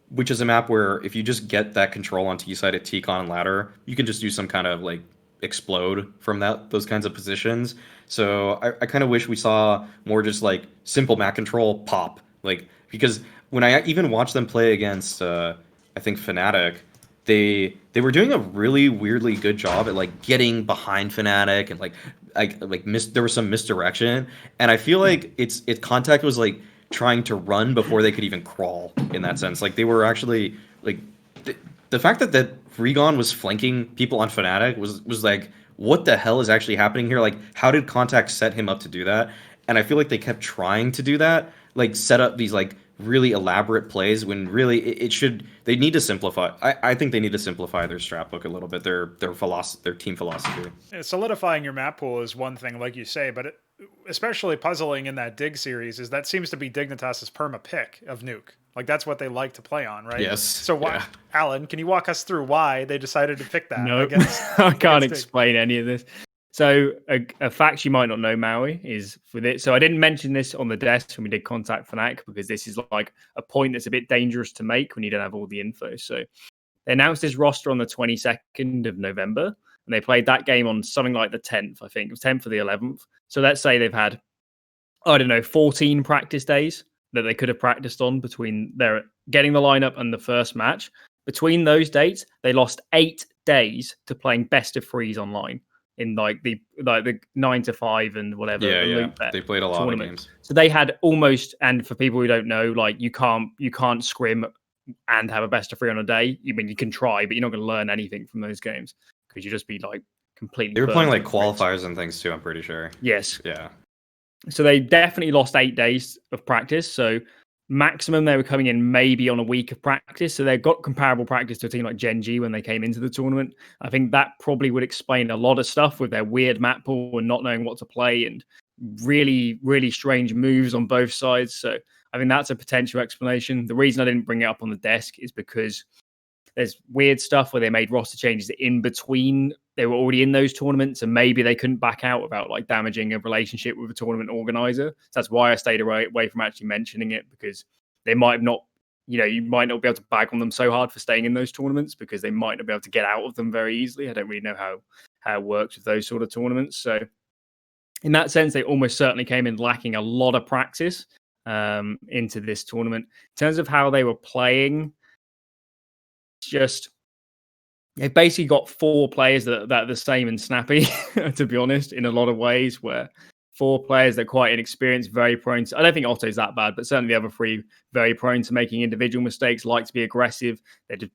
which is a map where if you just get that control on T side at T-Con and ladder, you can just do some kind of like explode from those kinds of positions. So I kind of wish we saw more just like simple map control pop, like because when I even watched them play against I think Fnatic, they were doing a really weirdly good job at like getting behind Fnatic and there was some misdirection, and I feel like its contact was like trying to run before they could even crawl in that sense. Like they were actually like the fact that Regon was flanking people on Fnatic was like, what the hell is actually happening here? Like, how did Contact set him up to do that? And I feel like they kept trying to do that, like set up these like really elaborate plays when really they need to simplify. I think they need to simplify their strat book a little bit, their team philosophy. Solidifying your map pool is one thing, like you say, but especially puzzling in that Dig series is that seems to be Dignitas' perma pick of Nuke. Like that's what they like to play on, right? Yes. So why, Alan, can you walk us through why they decided to pick that? No, I can't explain any of this. So a fact you might not know, Maui, is with it. So I didn't mention this on the desk when we did contact Fnatic because this is like a point that's a bit dangerous to make when you don't have all the info. So they announced this roster on the 22nd of November, and they played that game on something like the 10th, I think. It was 10th or the 11th. So let's say they've had, 14 practice days that they could have practiced on between their getting the lineup and the first match. Between those dates, they lost 8 days to playing best of threes online in like the 9 to 5 and whatever. Yeah. They played a lot tournament. of games. So they had almost, and for people who don't know, like you can't scrim and have a best of 3 on a day. You can try, but you're not going to learn anything from those games because you just be like completely. They were playing like qualifiers and things too, I'm pretty sure. Yes. Yeah. So they definitely lost 8 days of practice. So maximum they were coming in maybe on a week of practice. So they've got comparable practice to a team like Gen.G when they came into the tournament. I think that probably would explain a lot of stuff with their weird map pool and not knowing what to play and really, really strange moves on both sides. So I think that's a potential explanation. The reason I didn't bring it up on the desk is because there's weird stuff where they made roster changes in between. They were already in those tournaments and maybe they couldn't back out without like damaging a relationship with a tournament organizer. So that's why I stayed away from actually mentioning it, because they might have not, you might not be able to bag on them so hard for staying in those tournaments because they might not be able to get out of them very easily. I don't really know how it works with those sort of tournaments. So in that sense, they almost certainly came in lacking a lot of practice into this tournament. In terms of how they were playing, they've basically got 4 players that are the same and snappy, to be honest, in a lot of ways, where 4 players that are quite inexperienced, very prone to, I don't think Otto's that bad, but certainly the other 3 very prone to making individual mistakes, like to be aggressive. They're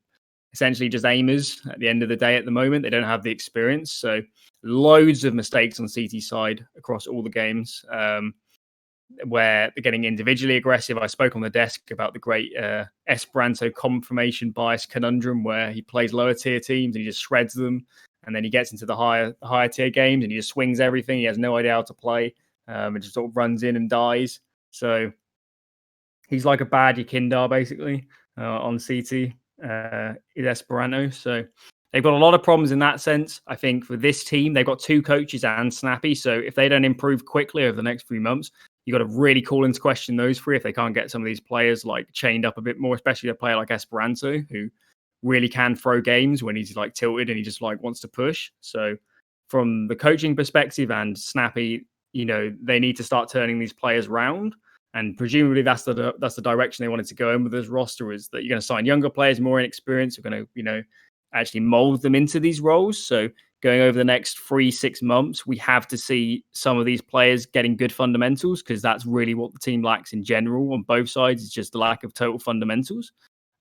essentially just aimers at the end of the day at the moment. They don't have the experience. So loads of mistakes on CT side across all the games. Where they're getting individually aggressive. I spoke on the desk about the great Esperanto confirmation bias conundrum, where he plays lower tier teams and he just shreds them, and then he gets into the higher tier games and he just swings everything. He has no idea how to play, and just sort of runs in and dies. So he's like a bad Yakindar basically on CT in Esperanto. So they've got a lot of problems in that sense. I think for this team, they've got 2 coaches and Snappy. So if they don't improve quickly over the next few months, you got to really call into question those 3 if they can't get some of these players like chained up a bit more, especially a player like Esperanto, who really can throw games when he's like tilted and he just like wants to push. So from the coaching perspective and Snappy, they need to start turning these players around. And presumably that's the direction they wanted to go in with this roster, is that you're going to sign younger players, more inexperienced. You're going to, actually mold them into these roles. So going over the next 3-6 months, we have to see some of these players getting good fundamentals, because that's really what the team lacks in general on both sides. It's just the lack of total fundamentals.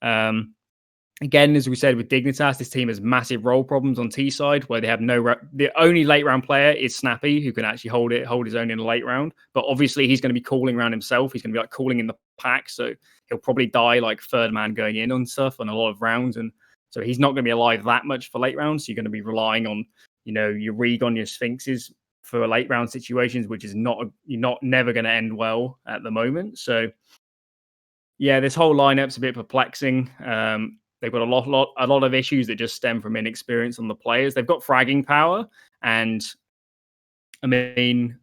Again, as we said with Dignitas, this team has massive role problems on T side, where they have the only late round player is Snappy, who can actually hold his own in a late round. But obviously, he's going to be calling around himself. He's going to be like calling in the pack, so he'll probably die like third man going in on stuff on a lot of rounds, and so he's not going to be alive that much for late rounds. So you're going to be relying on your Regon, your Sphinxes for late round situations, which is never going to end well at the moment. So yeah, this whole lineup's a bit perplexing. They've got a lot of issues that just stem from inexperience on the players. They've got fragging power, and I mean,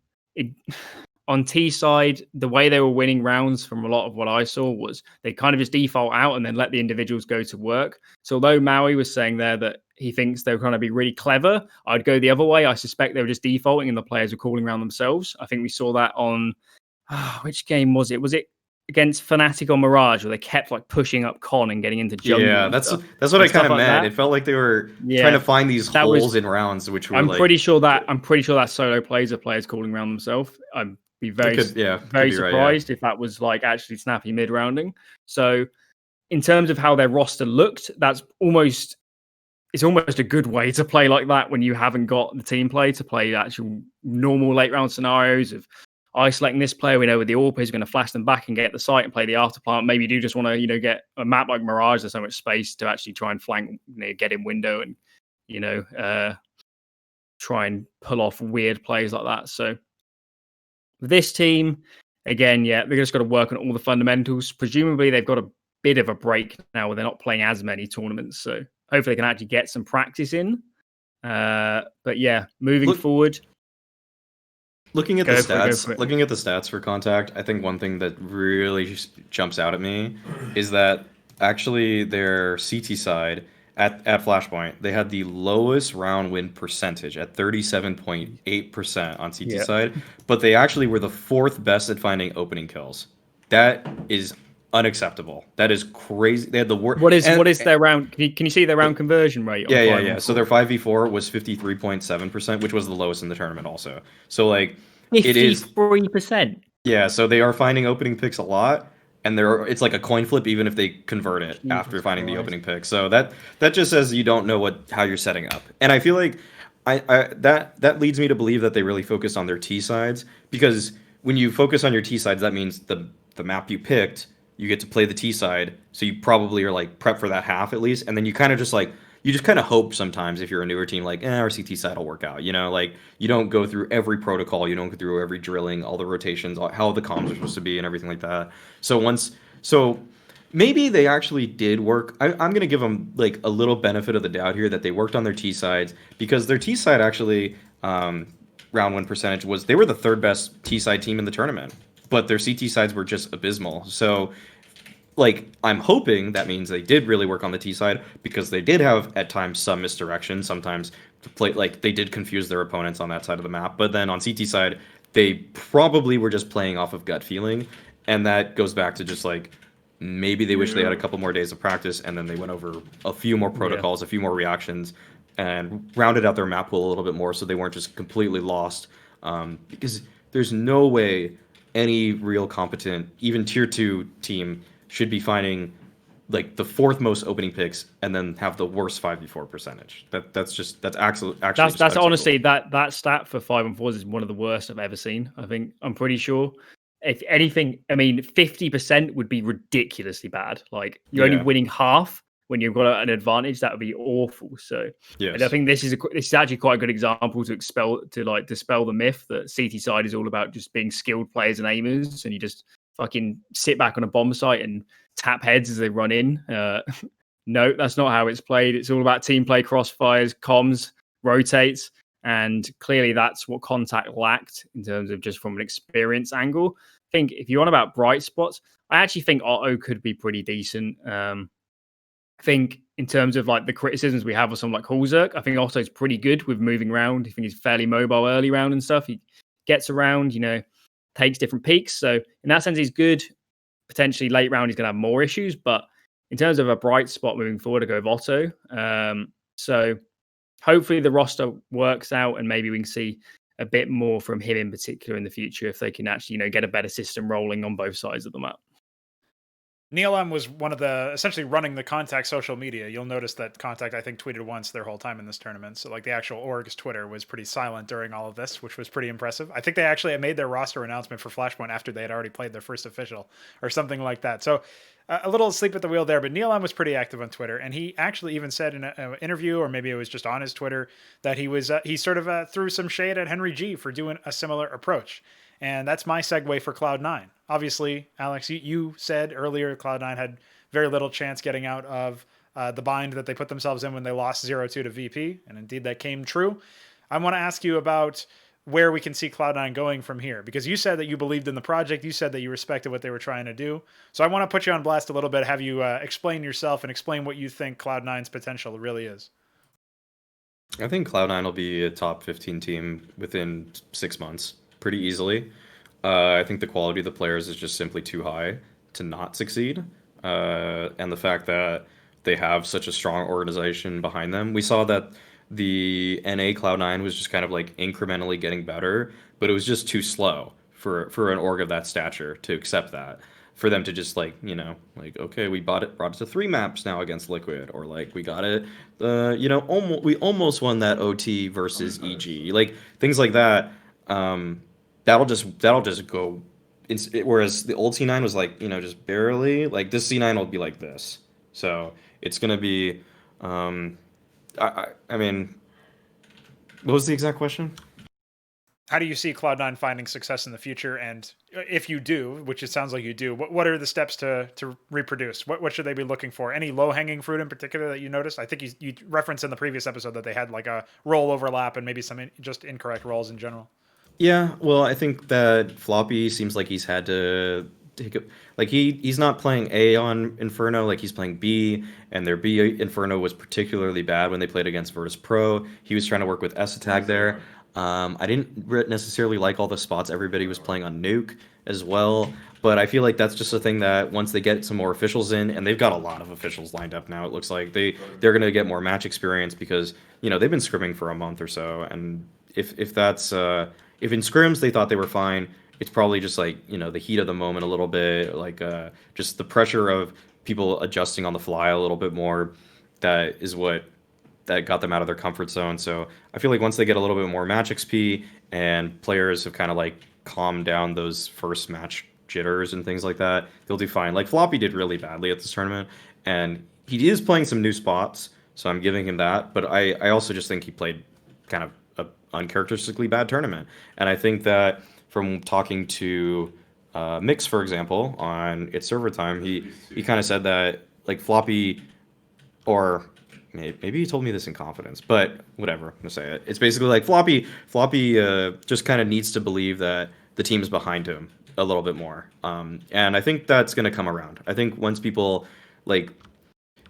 on T side, the way they were winning rounds from a lot of what I saw was they kind of just default out and then let the individuals go to work. So although Maui was saying there that he thinks they're going to be really clever, I'd go the other way. I suspect they were just defaulting and the players were calling around themselves. I think we saw that on which game was it? Was it against Fnatic or Mirage, where they kept like pushing up Con and getting into jungle? Yeah, that's what I kind of meant. It felt like they were trying to find these holes in rounds, which were pretty sure that solo plays are players calling around themselves. I'd be very surprised if that was like actually Snappy mid rounding. So in terms of how their roster looked, it's almost a good way to play like that when you haven't got the team play to play actual normal late round scenarios of isolating this player. We know with the AWP is going to flash them back and get the site and play the afterplant. Maybe you do just want to, get a map like Mirage. There's so much space to actually try and flank, get in window and, try and pull off weird plays like that. So this team, again, they're just got to work on all the fundamentals. Presumably they've got a bit of a break now where they're not playing as many tournaments. So hopefully they can actually get some practice in. But yeah, moving forward. Looking at the stats for Contact, I think one thing that really jumps out at me is that actually their CT side at Flashpoint, they had the lowest round win percentage at 37.8% on CT side, but they actually were the 4th best at finding opening kills. That is unacceptable. That is crazy. They had the worst. What is their round? Can you see their round conversion rate? Yeah. So their 5v4 was 53.7%, which was the lowest in the tournament also. So like 53%. Yeah, so they are finding opening picks a lot, and it's like a coin flip even if they convert it after finding the opening pick. So that just says you don't know how you're setting up. And I feel like that leads me to believe that they really focus on their T sides, because when you focus on your T sides, that means the map you picked, you get to play the T side, so you probably are like prep for that half at least, and then you kind of just like hope sometimes if you're a newer team, like our CT side will work out, like you don't go through every protocol, you don't go through every drilling, all the rotations, how the comms are supposed to be and everything like that. So maybe they actually did work. I'm gonna give them like a little benefit of the doubt here that they worked on their T sides, because their T side actually round win percentage they were the 3rd best T side team in the tournament, but their CT sides were just abysmal. So like, I'm hoping that means they did really work on the T side, because they did have at times some misdirection. Sometimes they did confuse their opponents on that side of the map. But then on CT side, they probably were just playing off of gut feeling, and that goes back to just like maybe they wish they had a couple more days of practice, and then they went over a few more protocols, a few more reactions, and rounded out their map pool a little bit more, so they weren't just completely lost. Because there's no way any real competent, even tier 2 team should be finding like the 4th most opening picks and then have the worst 5v4 percentage. That's honestly that stat for 5-4s is one of the worst I've ever seen. I'm pretty sure. If anything, 50% would be ridiculously bad. Like you're only winning half when you've got an advantage. That would be awful. So and I think this is actually quite a good example to dispel the myth that CT side is all about just being skilled players and aimers, and you just fucking sit back on a bomb site and tap heads as they run in. No, that's not how it's played. It's all about team play, crossfires, comms, rotates, and clearly that's what Contact lacked in terms of just from an experience angle. I think if you're on about bright spots, I actually think Otto could be pretty decent. I think in terms of like the criticisms we have of someone like Hulzerk, I think Otto's pretty good with moving around. I think he's fairly mobile early round and stuff. He gets around, takes different peaks. So in that sense, he's good. Potentially late round, he's going to have more issues. But in terms of a bright spot moving forward, I go with Otto. So hopefully the roster works out and maybe we can see a bit more from him in particular in the future if they can actually, get a better system rolling on both sides of the map. Neil M was one of the essentially running the Contact social media. You'll notice that Contact, I think, tweeted once their whole time in this tournament. So like the actual org's Twitter was pretty silent during all of this, which was pretty impressive. I think they actually made their roster announcement for Flashpoint after they had already played their first official or something like that. So a little sleep at the wheel there, but Neil M was pretty active on Twitter, and he actually even said in an interview, or maybe it was just on his Twitter, that he sort of threw some shade at Gen.G for doing a similar approach. And that's my segue for Cloud9. Obviously, Alex, you said earlier Cloud9 had very little chance getting out of the bind that they put themselves in when they lost 0-2 to VP. And indeed, that came true. I want to ask you about where we can see Cloud9 going from here, because you said that you believed in the project. You said that you respected what they were trying to do. So I want to put you on blast a little bit, have you explain yourself and explain what you think Cloud9's potential really is. I think Cloud9 will be a top 15 team within 6 months. Pretty easily. I think the quality of the players is just simply too high to not succeed. And the fact that they have such a strong organization behind them. We saw that the NA Cloud9 was just kind of like incrementally getting better, but it was just too slow for an org of that stature to accept that. For them to just okay, we brought it to 3 maps now against Liquid, or like we got it, we almost won that OT versus EG, like things like that. That'll just go. Whereas the old C9 was like, just barely. Like this C9 will be like this. So it's gonna be. I mean, what was the exact question? How do you see Cloud9 finding success in the future? And if you do, which it sounds like you do, what are the steps to reproduce? What should they be looking for? Any low-hanging fruit in particular that you noticed? I think you referenced in the previous episode that they had like a role overlap and maybe some just incorrect roles in general. Yeah, well, I think that Floppy seems like he's had to take a, like he's not playing A on Inferno, like he's playing B, and their B Inferno was particularly bad when they played against Virtus Pro. He was trying to work with S Attack there. I didn't necessarily like all the spots everybody was playing on Nuke as well, but I feel like that's just a thing that once they get some more officials in, and they've got a lot of officials lined up now, it looks like they're going to get more match experience because they've been scrimming for a month or so, and if that's if in scrims they thought they were fine, it's probably just like the heat of the moment a little bit, like just the pressure of people adjusting on the fly a little bit more. That is what that got them out of their comfort zone. So I feel like once they get a little bit more match XP and players have kind of like calmed down those first match jitters and things like that, they'll do fine. Like Floppy did really badly at this tournament, and he is playing some new spots, so I'm giving him that. But I also just think he played kind of an uncharacteristically bad tournament. And I think that from talking to Mix, for example, on It's Server Time, he kind of said that like Floppy, or maybe he told me this in confidence, but whatever, I'm gonna say it. It's basically like Floppy just kind of needs to believe that the team's behind him a little bit more. And I think that's gonna come around. I think once people like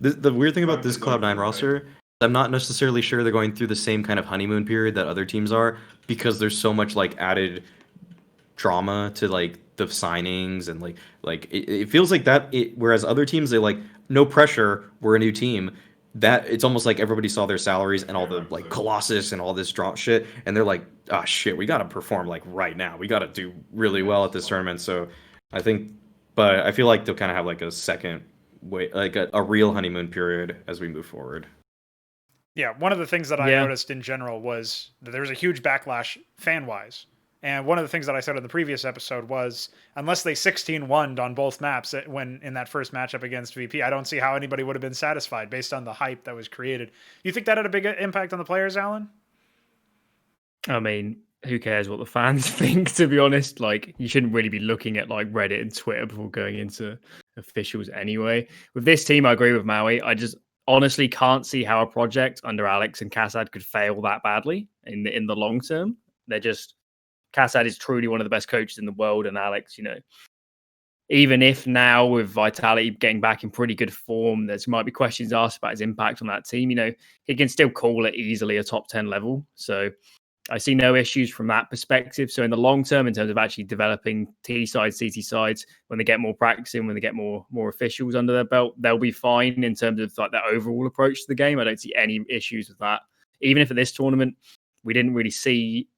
the weird thing about this Cloud9 roster, I'm not necessarily sure they're going through the same kind of honeymoon period that other teams are, because there's so much like added drama to like the signings, and like it feels like that. Whereas other teams, they like no pressure, we're a new team. That it's almost like everybody saw their salaries and all the like Colossus and all this drop shit, and they're like, ah, shit, we got to perform like right now. We got to do really well at this tournament. So I think, but I feel like they'll kind of have like a second way, like a real honeymoon period as we move forward. Yeah, one of the things that I noticed in general was that there was a huge backlash fan-wise. And one of the things that I said in the previous episode was, unless they 16-1'd on both maps when in that first matchup against VP, I don't see how anybody would have been satisfied based on the hype that was created. You think that had a big impact on the players, Alan? I mean, who cares what the fans think, to be honest? Like, you shouldn't really be looking at like Reddit and Twitter before going into officials anyway. With this team, I agree with Maui. I just honestly can't see how a project under Alex and Kassad could fail that badly in the long term. They're just... Kassad is truly one of the best coaches in the world, and Alex, even if now with Vitality getting back in pretty good form, there might be questions asked about his impact on that team. He can still call it easily a top 10 level. So I see no issues from that perspective. So in the long term, in terms of actually developing T sides, CT sides, when they get more practicing, when they get more officials under their belt, they'll be fine in terms of like their overall approach to the game. I don't see any issues with that. Even if at this tournament we didn't really see,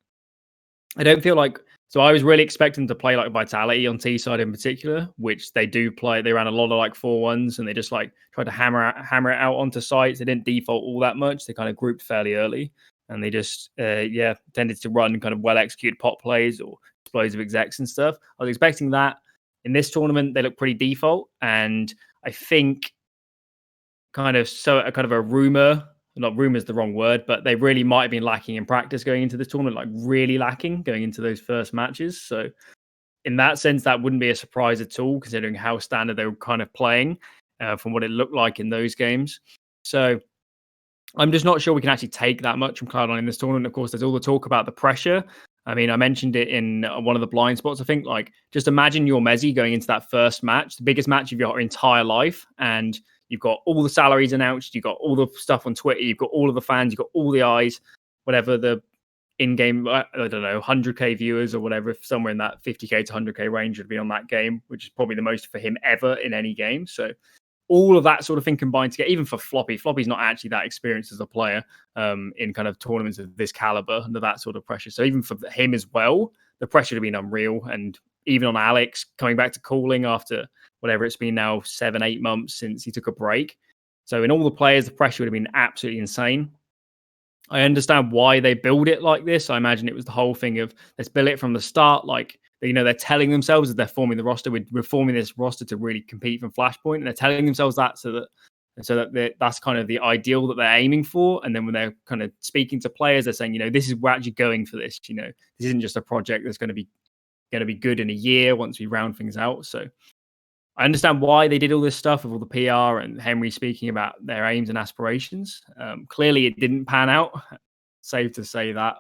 I don't feel like. So I was really expecting to play like Vitality on T side in particular, which they do play. They ran a lot of like 4-1s, and they just like tried to hammer it out onto sites. They didn't default all that much. They kind of grouped fairly early, and they just tended to run kind of well executed pot plays or explosive execs and stuff. I was expecting that. In this tournament, they look pretty default, and I think kind of a rumor. Not rumor is the wrong word, but they really might have been lacking in practice going into this tournament, like really lacking going into those first matches. So in that sense, that wouldn't be a surprise at all, considering how standard they were kind of playing from what it looked like in those games. So I'm just not sure we can actually take that much from Cloud9 in this tournament. Of course, there's all the talk about the pressure. I mean, I mentioned it in one of the blind spots, I think. Like, just imagine you're Mezzy going into that first match, the biggest match of your entire life, and you've got all the salaries announced, you've got all the stuff on Twitter, you've got all of the fans, you've got all the eyes, whatever the in-game, I don't know, 100K viewers or whatever, somewhere in that 50K to 100K range would be on that game, which is probably the most for him ever in any game. So all of that sort of thing combined together, even for Floppy. Floppy's not actually that experienced as a player in kind of tournaments of this caliber under that sort of pressure. So even for him as well, the pressure would have been unreal. And even on Alex coming back to calling after whatever it's been now 7-8 months since he took a break. So in all the players, the pressure would have been absolutely insane. I understand why they build it like this. I imagine it was the whole thing of let's build it from the start. Like, you know, they're telling themselves that they're forming the roster. We're forming this roster to really compete from Flashpoint, and they're telling themselves that so that that's kind of the ideal that they're aiming for. And then when they're kind of speaking to players, they're saying, you know, we're actually going for this. You know, this isn't just a project that's going to be good in a year once we round things out. So I understand why they did all this stuff with all the PR and Henry speaking about their aims and aspirations. Clearly, it didn't pan out. Safe to say that.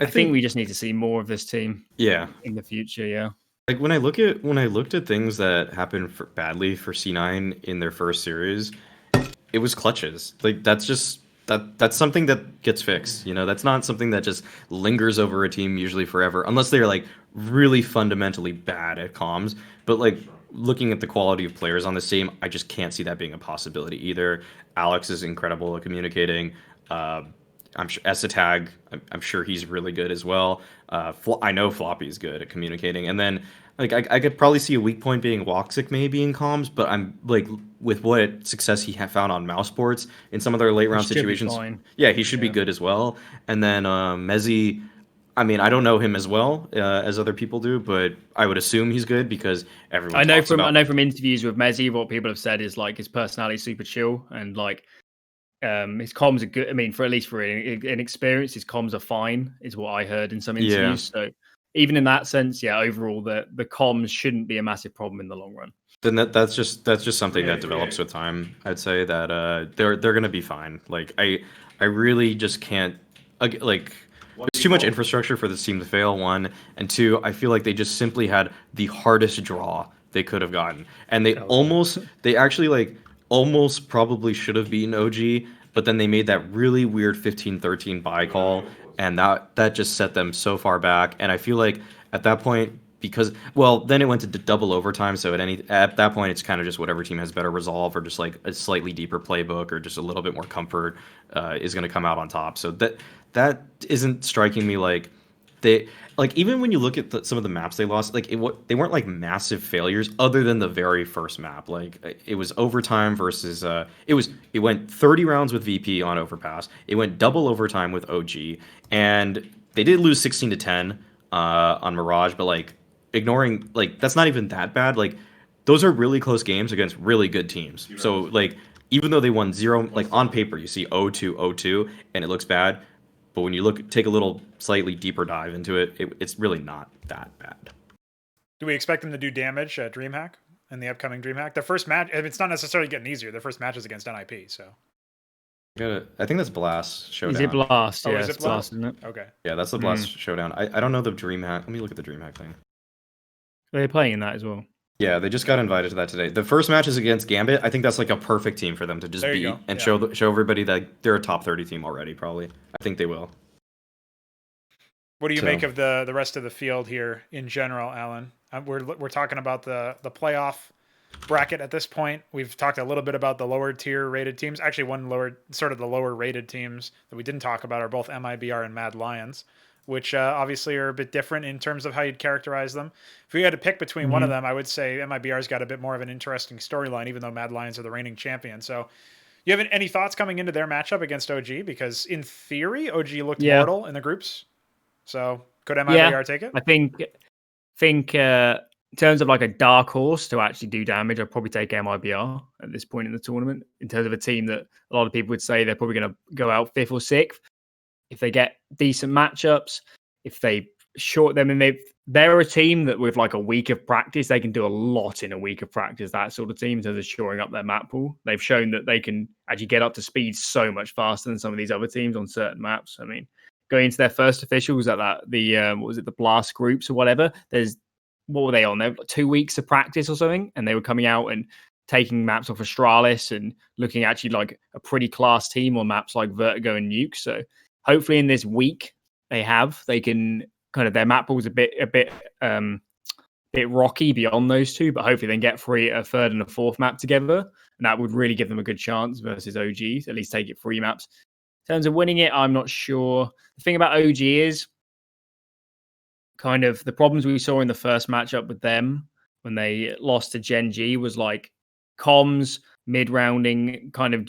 I think we just need to see more of this team. Yeah. In the future, yeah. Like when I looked at things that happened badly for C9 in their first series, it was clutches. Like that's something that gets fixed. You know, that's not something that just lingers over a team usually forever, unless they're like really fundamentally bad at comms. But like looking at the quality of players on this team, I just can't see that being a possibility either. Alex is incredible at communicating. I'm sure Esatag, I'm sure he's really good as well. I know Floppy's good at communicating. And then like I could probably see a weak point being Woxic maybe in comms, but I'm like with what success he had found on mouse sports in some of their late round situations. Yeah, he should be good as well. And then Mezzy, I mean, I don't know him as well as other people do, but I would assume he's good because everyone. I know from interviews with Mezzy, what people have said is like his personality is super chill and like his comms are good. I mean, for inexperience, his comms are fine, is what I heard in some interviews. Yeah. So even in that sense, yeah, overall the comms shouldn't be a massive problem in the long run. Then that's just something that develops with time. I'd say that they're gonna be fine. Like I really just can't like. There's too much infrastructure for this team to fail, one. And two, I feel like they just simply had the hardest draw they could have gotten. And they actually almost probably should have beaten OG, but then they made that really weird 15-13 buy call, and that just set them so far back. And I feel like at that point, because then it went to double overtime, so at that point it's kind of just whatever team has better resolve or just like a slightly deeper playbook or just a little bit more comfort is going to come out on top. So that isn't striking me like they like even when you look at some of the maps they lost, like they weren't like massive failures other than the very first map. Like it was overtime versus it went 30 rounds with VP on Overpass. It went double overtime with OG, and they did lose 16-10 on Mirage, but like ignoring like that's not even that bad. Like those are really close games against really good teams. So like even though they won 0, like on paper you see 0-2 and it looks bad. But when you take a little slightly deeper dive into it, it's really not that bad. Do we expect them to do damage at DreamHack in the upcoming DreamHack? Their first match, it's not necessarily getting easier. Their first match is against NIP, so. I think that's Blast Showdown. Is it Blast? Oh, yeah, is it Blast? Isn't it? Okay. Yeah, that's the Blast Showdown. I don't know the DreamHack. Let me look at the DreamHack thing. Are they playing in that as well? Yeah, they just got invited to that today. The first match is against Gambit. I think that's like a perfect team for them to just beat and show everybody that they're a top 30 team already, probably. I think they will. What do you So make of the rest of the field here in general, Alan? We're talking about the playoff bracket at this point. We've talked a little bit about the lower tier rated teams. Actually, sort of the lower rated teams that we didn't talk about are both MIBR and Mad Lions, which obviously are a bit different in terms of how you'd characterize them. If we had to pick between one of them, I would say MIBR's got a bit more of an interesting storyline, even though Mad Lions are the reigning champion. So, you have any thoughts coming into their matchup against OG? Because in theory, OG looked Yeah. mortal in the groups. So could MIBR Yeah, take it? I think in terms of like a dark horse to actually do damage, I'd probably take MIBR at this point in the tournament. In terms of a team that a lot of people would say they're probably going to go out 5th or 6th if they get decent matchups. If they short them, and they're a team that with like a week of practice, they can do a lot in a week of practice. That sort of team in terms of shoring up their map pool. They've shown that they can actually get up to speed so much faster than some of these other teams on certain maps. I mean, going into their first officials at the blast groups or whatever, what were they on there, 2 weeks of practice or something, and they were coming out and taking maps off Astralis and looking actually like a pretty class team on maps like Vertigo and Nuke. So hopefully in this week they can kind of, their map pool's a bit rocky beyond those two, but hopefully they can get a third and a fourth map together, and that would really give them a good chance versus OGs. At least take it 3 maps. In terms of winning it, I'm not sure. The thing about OG is kind of the problems we saw in the first matchup with them when they lost to Gen.G was like comms, mid-rounding, kind of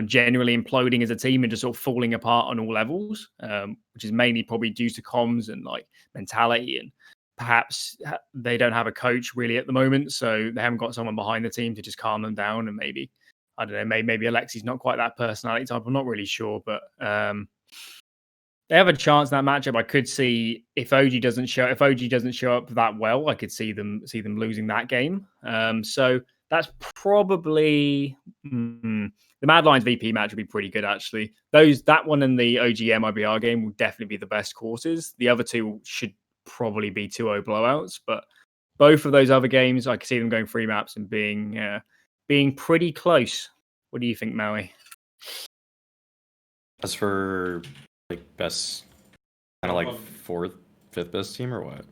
generally imploding as a team and just sort of falling apart on all levels, which is mainly probably due to comms and like mentality, and perhaps they don't have a coach really at the moment, so they haven't got someone behind the team to just calm them down. And maybe, I don't know, maybe Alexi's not quite that personality type. I'm not really sure, but they have a chance in that matchup. I could see if OG doesn't show up that well, I could see them losing that game. So that's probably the Mad Lions VP match would be pretty good actually. That one and the OG MIBR game will definitely be the best quarters. The other two should probably be 2-0 blowouts, but both of those other games, I could see them going 3 maps and being pretty close. What do you think, Maui? as for like best, kind of like 4th, 5th best team or what?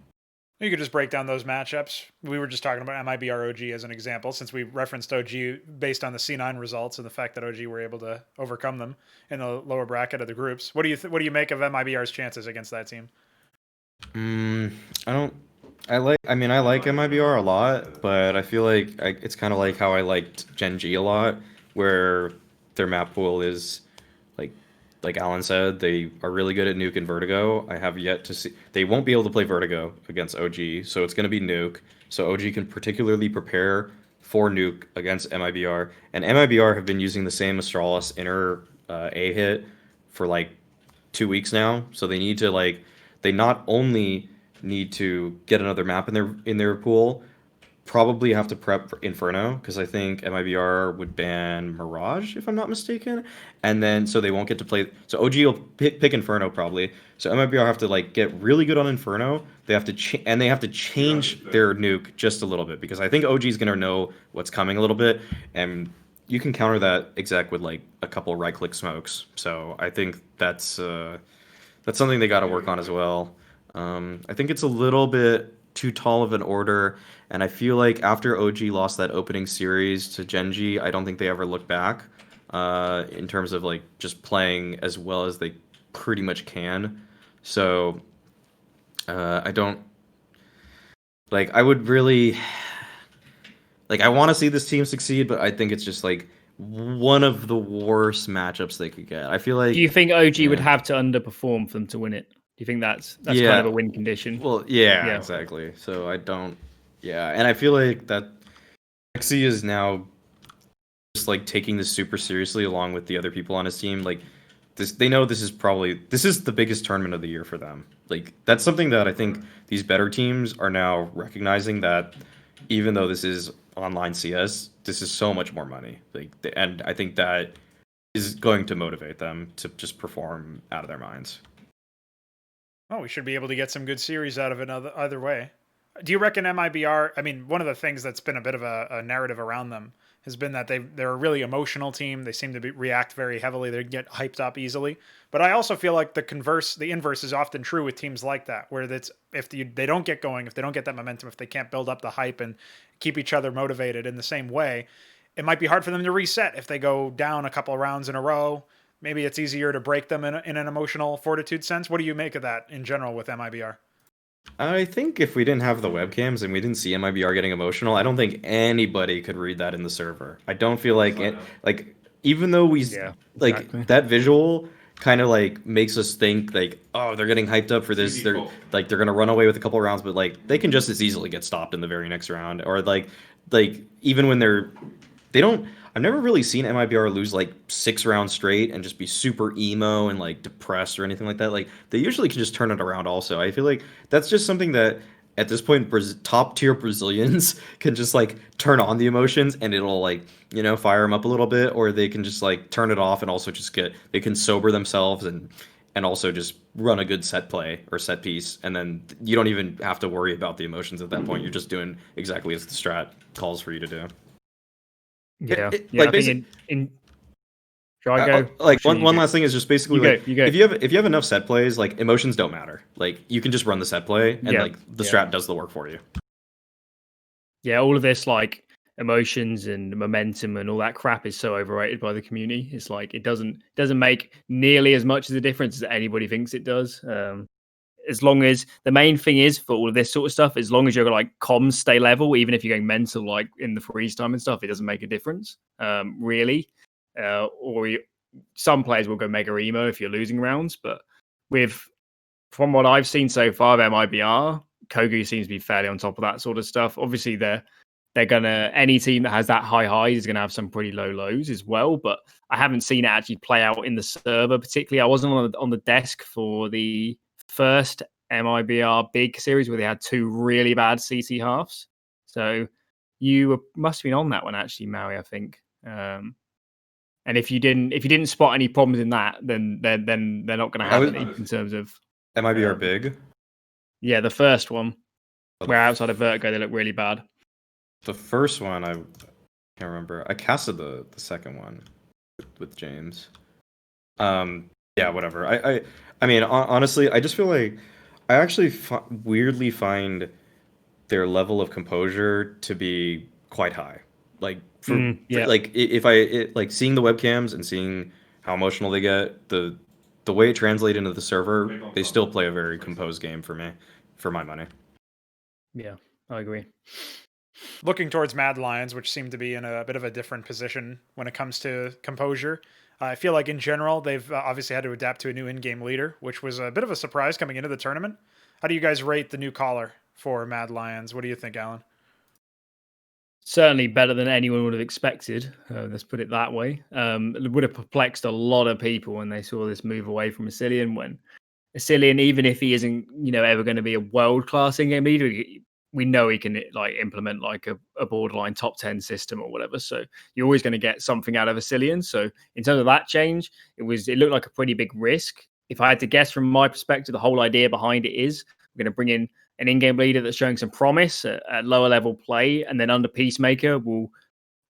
You could just break down those matchups. We were just talking about MIBR OG as an example, since we referenced OG based on the C9 results and the fact that OG were able to overcome them in the lower bracket of the groups. What do you make of MIBR's chances against that team? I like MIBR a lot, but I feel like it's kind of like how I liked Gen.G a lot, where their map pool is like Alan said, they are really good at Nuke and Vertigo. I have yet to see, they won't be able to play Vertigo against OG, so it's going to be Nuke. So OG can particularly prepare for Nuke against MIBR, and MIBR have been using the same Astralis inner A hit for like 2 weeks now. So they need to they not only need to get another map in their pool, probably have to prep for Inferno, because I think MIBR would ban Mirage if I'm not mistaken, and then so they won't get to play. So OG will pick Inferno probably. So MIBR have to get really good on Inferno. They have to and they have to change their nuke just a little bit, because I think OG is gonna know what's coming a little bit, and you can counter that exec with like a couple right click smokes. So I think that's something they got to work on as well. I think it's a little bit too tall of an order, and I feel like after OG lost that opening series to Gen.G, I don't think they ever looked back in terms of just playing as well as they pretty much can. So I don't I would really I want to see this team succeed, but I think it's just one of the worst matchups they could get. I feel like. Do you think OG would have to underperform for them to win it? Do you think that's kind of a win condition? Well, yeah, exactly. So I don't. Yeah, and I feel like that Lexi is now just taking this super seriously along with the other people on his team. They know this is the biggest tournament of the year for them. That's something that I think these better teams are now recognizing, that even though this is online CS, this is so much more money. And I think that is going to motivate them to just perform out of their minds. Oh, we should be able to get some good series out of it either way. Do you reckon MIBR? I mean, one of the things that's been a bit of a narrative around them has been that they're a really emotional team. They seem to react very heavily. They get hyped up easily. But I also feel like the inverse is often true with teams like that, where they don't get going, if they don't get that momentum, if they can't build up the hype and keep each other motivated in the same way, it might be hard for them to reset if they go down a couple of rounds in a row. Maybe it's easier to break them in an emotional fortitude sense. What do you make of that in general with MIBR? I think if we didn't have the webcams and we didn't see MIBR getting emotional, I don't think anybody could read that in the server. I don't feel like even though like exactly. that visual kind of like makes us think like, oh, they're getting hyped up for this. They're gonna run away with a couple rounds, but like they can just as easily get stopped in the very next round. Or like even when they don't. I've never really seen MIBR lose like 6 rounds straight and just be super emo and like depressed or anything like that. Like they usually can just turn it around. Also, I feel like that's just something that at this point top tier Brazilians can just like turn on the emotions and it'll like fire them up a little bit, or they can just like turn it off and also just they can sober themselves and also just run a good set play or set piece, and then you don't even have to worry about the emotions at that point. You're just doing exactly as the strat calls for you to do. Yeah, Like I think in Should I go? Like one last thing is just basically like you go. if you have enough set plays, like emotions don't matter. Like you can just run the set play and like the strat does the work for you. Yeah, all of this like emotions and momentum and all that crap is so overrated by the community. It's like it doesn't make nearly as much of a difference as anybody thinks it does. As long as the main thing is for all of this sort of stuff, as long as your like comms stay level, even if you're going mental like in the freeze time and stuff, it doesn't make a difference, really. Some players will go mega emo if you're losing rounds, but from what I've seen so far of MIBR, Kogu seems to be fairly on top of that sort of stuff. Obviously, they're gonna, any team that has that high highs is gonna have some pretty low lows as well. But I haven't seen it actually play out in the server particularly. I wasn't on the desk for the first MIBR big series where they had 2 really bad CT halves. So you must have been on that one actually, Maui, I think. And if you didn't spot any problems in that, then they're not going to have any in terms of MIBR big. Yeah, the first one, where outside of Vertigo they look really bad. The first one I can't remember. I casted the second one with James. Yeah, whatever. I mean, honestly, I just feel like I actually weirdly find their level of composure to be quite high. Like like if like seeing the webcams and seeing how emotional they get, the way it translates into the server, they still play a very composed game for me, for my money. Yeah, I agree. Looking towards Mad Lions, which seem to be in a bit of a different position when it comes to composure, I feel like in general they've obviously had to adapt to a new in-game leader, which was a bit of a surprise coming into the tournament. How do you guys rate the new caller for Mad Lions? What do you think, Alan? Certainly better than anyone would have expected. Let's put it that way. It would have perplexed a lot of people when they saw this move away from Asilian. When Asilian, even if he isn't, ever going to be a world-class in-game leader, we know he can like implement like a borderline top 10 system or whatever. So you're always going to get something out of Asilian. So in terms of that change, it looked like a pretty big risk. If I had to guess from my perspective, the whole idea behind it is we're going to bring in an in-game leader that's showing some promise at lower level play, and then under Peacemaker will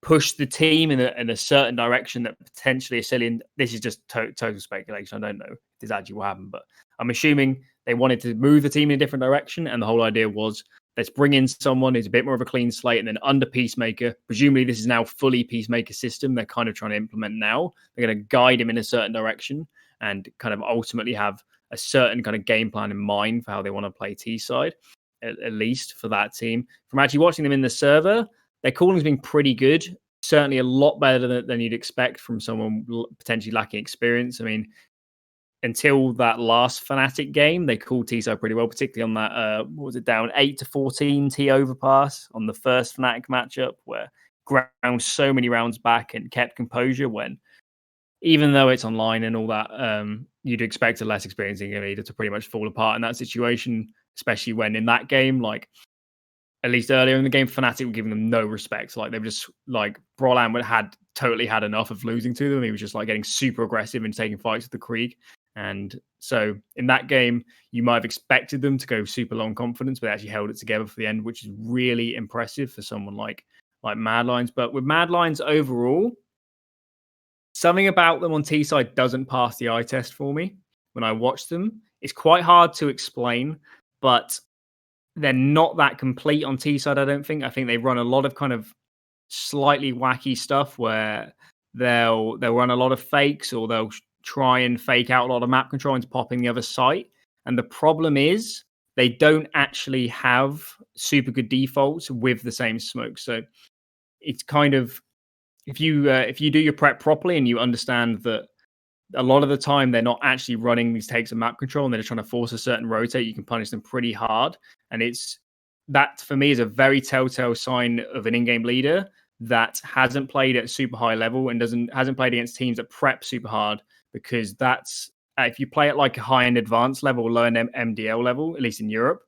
push the team in a certain direction that potentially Asilian. This is just total speculation. I don't know if this actually will happen, but I'm assuming they wanted to move the team in a different direction, and the whole idea was let's bring in someone who's a bit more of a clean slate, and then under Peacemaker, presumably this is now fully Peacemaker system they're kind of trying to implement now. They're going to guide him in a certain direction and kind of ultimately have a certain kind of game plan in mind for how they want to play T-side, at least for that team. From actually watching them in the server, their calling's been pretty good. Certainly a lot better than you'd expect from someone potentially lacking experience. I mean, until that last Fnatic game, they called T-side pretty well, particularly on that, what was it, down 8-14 T overpass on the first Fnatic matchup, where ground so many rounds back and kept composure when, even though it's online and all that, you'd expect a less experienced in-game leader to pretty much fall apart in that situation, especially when in that game, like, at least earlier in the game, Fnatic were giving them no respect. Like, they were just, like, Brolan had totally had enough of losing to them. He was just, like, getting super aggressive and taking fights with the Krieg. And so in that game, you might have expected them to go super long confidence, but they actually held it together for the end, which is really impressive for someone like like Mad Lions. But with Mad Lions overall, something about them on T side doesn't pass the eye test for me when I watch them. It's quite hard to explain, but they're not that complete on T side, I don't think. I think they run a lot of kind of slightly wacky stuff where they'll run a lot of fakes, or they'll try and fake out a lot of map control into popping the other site. And the problem is they don't actually have super good defaults with the same smoke. So it's kind of, if you do your prep properly and you understand that a lot of the time they're not actually running these takes of map control and they're just trying to force a certain rotate, you can punish them pretty hard. And that for me is a very telltale sign of an in-game leader that hasn't played at super high level and hasn't played against teams that prep super hard, because that's if you play at like a high-end advanced level, low-end MDL level, at least in Europe,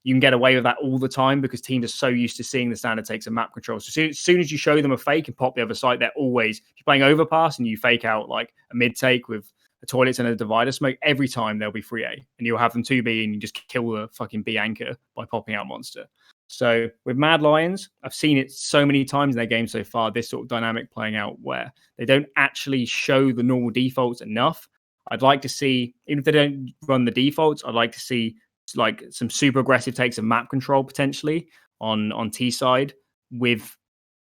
you can get away with that all the time because teams are so used to seeing the standard takes of map control. So as soon as you show them a fake and pop the other side, they're always, if you're playing overpass and you fake out like a mid take with a toilets and a divider smoke, every time they'll be 3A and you'll have them 2B and you just kill the fucking B anchor by popping out monster. So with Mad Lions, I've seen it so many times in their game so far, this sort of dynamic playing out where they don't actually show the normal defaults enough. I'd like to see, even if they don't run the defaults, I'd like to see like some super aggressive takes of map control potentially on T side with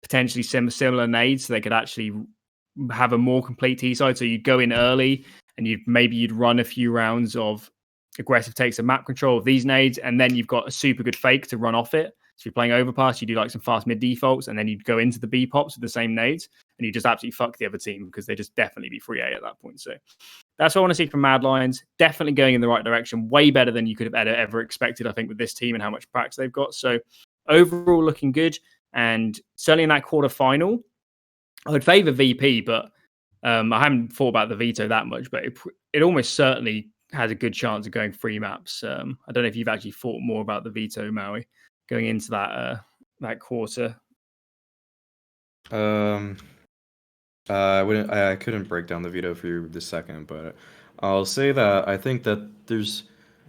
potentially similar nades, so they could actually have a more complete T side. So you'd go in early and you'd run a few rounds of aggressive takes of map control of these nades, and then you've got a super good fake to run off it. So if you're playing overpass, you do like some fast mid defaults, and then you'd go into the B pops with the same nades, and you just absolutely fuck the other team because they just definitely be 3A at that point. So that's what I want to see from Mad Lions. Definitely going in the right direction. Way better than you could have ever expected, I think, with this team and how much practice they've got. So overall, looking good. And certainly in that quarterfinal, I would favour VP, but I haven't thought about the veto that much. But it almost certainly has a good chance of going 3 maps. I don't know if you've actually thought more about the veto, Maui, going into that quarter. I couldn't break down the veto for you this second, but I'll say that I think that there's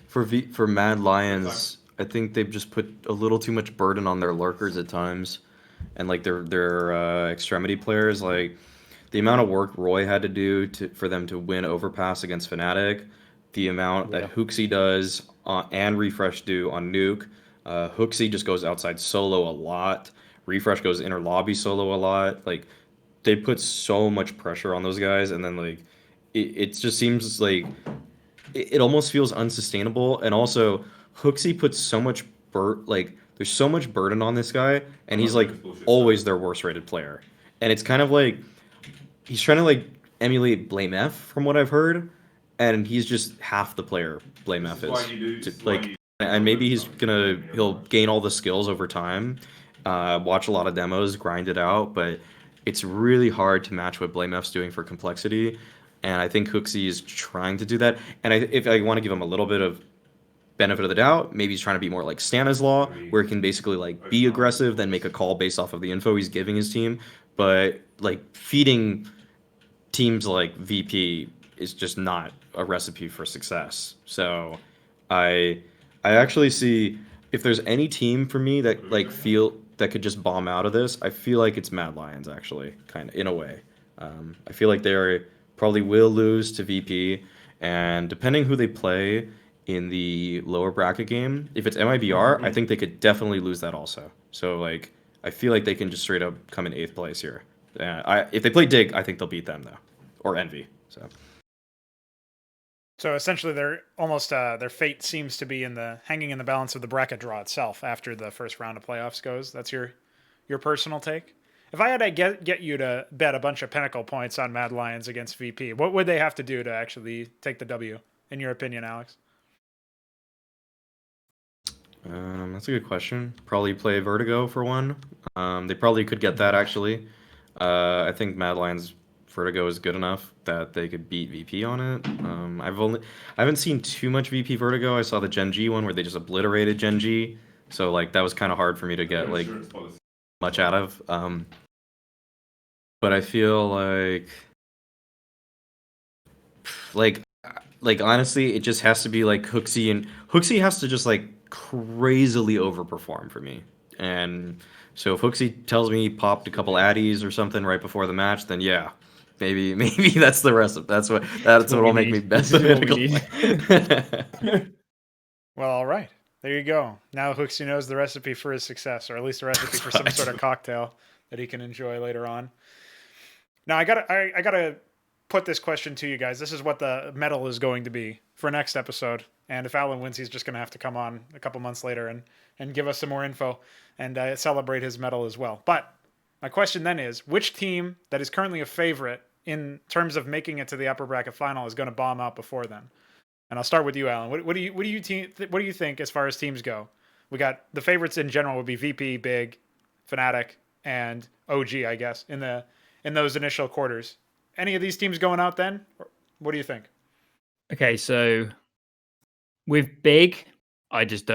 for Mad Lions, I think they've just put a little too much burden on their lurkers at times, and like their extremity players, like the amount of work Roy had to do for them to win overpass against Fnatic, the amount that Hooksy does and Refresh do on Nuke. Hooksy just goes outside solo a lot. Refresh goes inner lobby solo a lot. Like, they put so much pressure on those guys, and then like it just seems like it almost feels unsustainable. And also, Hooksy puts so much there's so much burden on this guy, and he's like always their worst rated player. And it's kind of like he's trying to like emulate Blame F from what I've heard, and he's just half the player Blame F is. And maybe he'll gain all the skills over time, watch a lot of demos, grind it out, but it's really hard to match what Blame F's doing for complexity, and I think Hooksy is trying to do that. And if I want to give him a little bit of benefit of the doubt, maybe he's trying to be more like Stanislaw, where he can basically like be aggressive, then make a call based off of the info he's giving his team. But like feeding teams like VP is just not a recipe for success. So I actually see, if there's any team for me that that could just bomb out of this, I feel like it's Mad Lions, actually, kind of, in a way. I feel like they probably will lose to VP, and depending who they play in the lower bracket game, if it's MIBR, I think they could definitely lose that also. So, like, I feel like they can just straight up come in 8th place here. If they play Dig, I think they'll beat them, though. Or Envy, So essentially, they're almost their fate seems to be hanging in the balance of the bracket draw itself after the first round of playoffs goes. That's your personal take. If I had to get you to bet a bunch of Pinnacle points on Mad Lions against VP, what would they have to do to actually take the W, in your opinion, Alex? That's a good question. Probably play Vertigo for one. They probably could get that, actually. I think Mad Lions Vertigo is good enough that they could beat VP on it. I haven't seen too much VP Vertigo. I saw the Gen.G one where they just obliterated Gen.G, so like that was kind of hard for me to get like much out of. But I feel like honestly, it just has to be like Hooksy has to just like crazily overperform for me. And so if Hooksy tells me he popped a couple addies or something right before the match, then yeah, maybe that's the recipe. That's what we will make need. me bet This is the what we mythical. Well, all right. There you go. Now Hooksy knows the recipe for his success, or at least a recipe for some sort of cocktail that he can enjoy later on. Now I gotta put this question to you guys. This is what the medal is going to be for next episode. And if Allan wins, he's just gonna have to come on a couple months later and give us some more info and celebrate his medal as well. But my question then is, which team that is currently a favorite in terms of making it to the upper bracket final is going to bomb out before then? And I'll start with you, Allan. What do you think as far as teams go? We got the favorites in general would be VP, Big, Fnatic, and OG, I guess, in those initial quarters. Any of these teams going out then? Or what do you think? Okay, so with Big, I just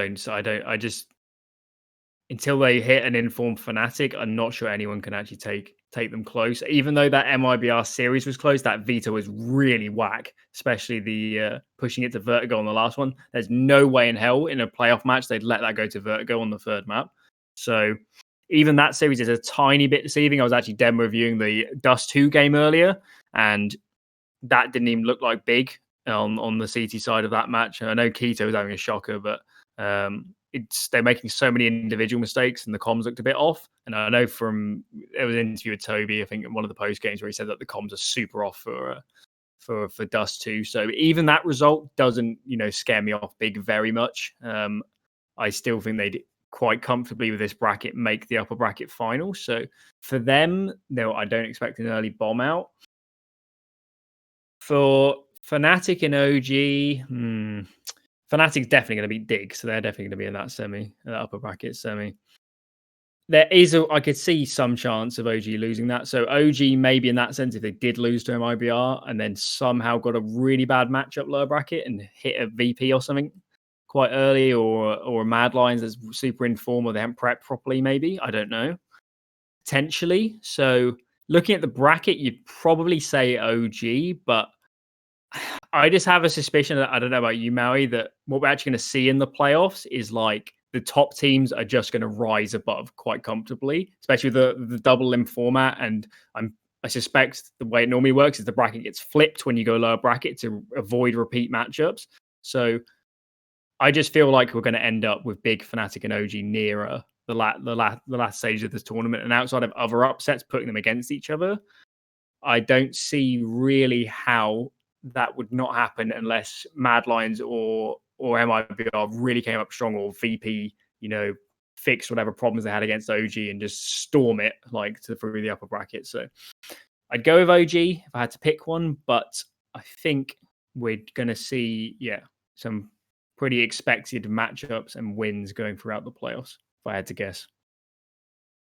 until they hit an informed Fnatic, I'm not sure anyone can actually take them close. Even though that MIBR series was close, that veto was really whack, especially the pushing it to Vertigo on the last one. There's no way in hell in a playoff match they'd let that go to Vertigo on the third map. So even that series is a tiny bit deceiving. I was actually demo reviewing the Dust 2 game earlier, and that didn't even look like Big on the CT side of that match. I know Keto was having a shocker, but they're making so many individual mistakes and the comms looked a bit off. And I know there was an interview with Toby, I think in one of the post games, where he said that the comms are super off for Dust 2. So even that result doesn't, scare me off Big very much. I still think they'd quite comfortably with this bracket make the upper bracket final. So for them, no, I don't expect an early bomb out. For Fnatic and OG, Fnatic's definitely going to beat Dig, so they're definitely going to be in that upper bracket semi. I could see some chance of OG losing that. So OG maybe in that sense, if they did lose to MIBR and then somehow got a really bad matchup lower bracket and hit a VP or something quite early, or a Mad Lions that's super informal, they haven't prepped properly, maybe. I don't know. Potentially. So looking at the bracket, you'd probably say OG, but I just have a suspicion that, I don't know about you, Maui, that what we're actually going to see in the playoffs is like the top teams are just going to rise above quite comfortably, especially the double limb format. And I suspect the way it normally works is the bracket gets flipped when you go lower bracket to avoid repeat matchups. So I just feel like we're going to end up with Big, Fnatic, and OG nearer the last stage of this tournament. And outside of other upsets putting them against each other, I don't see really how that would not happen unless Mad Lions or MIBR really came up strong, or VP, fixed whatever problems they had against OG and just storm it through the upper bracket. So I'd go with OG if I had to pick one, but I think we're going to see, some pretty expected matchups and wins going throughout the playoffs, if I had to guess.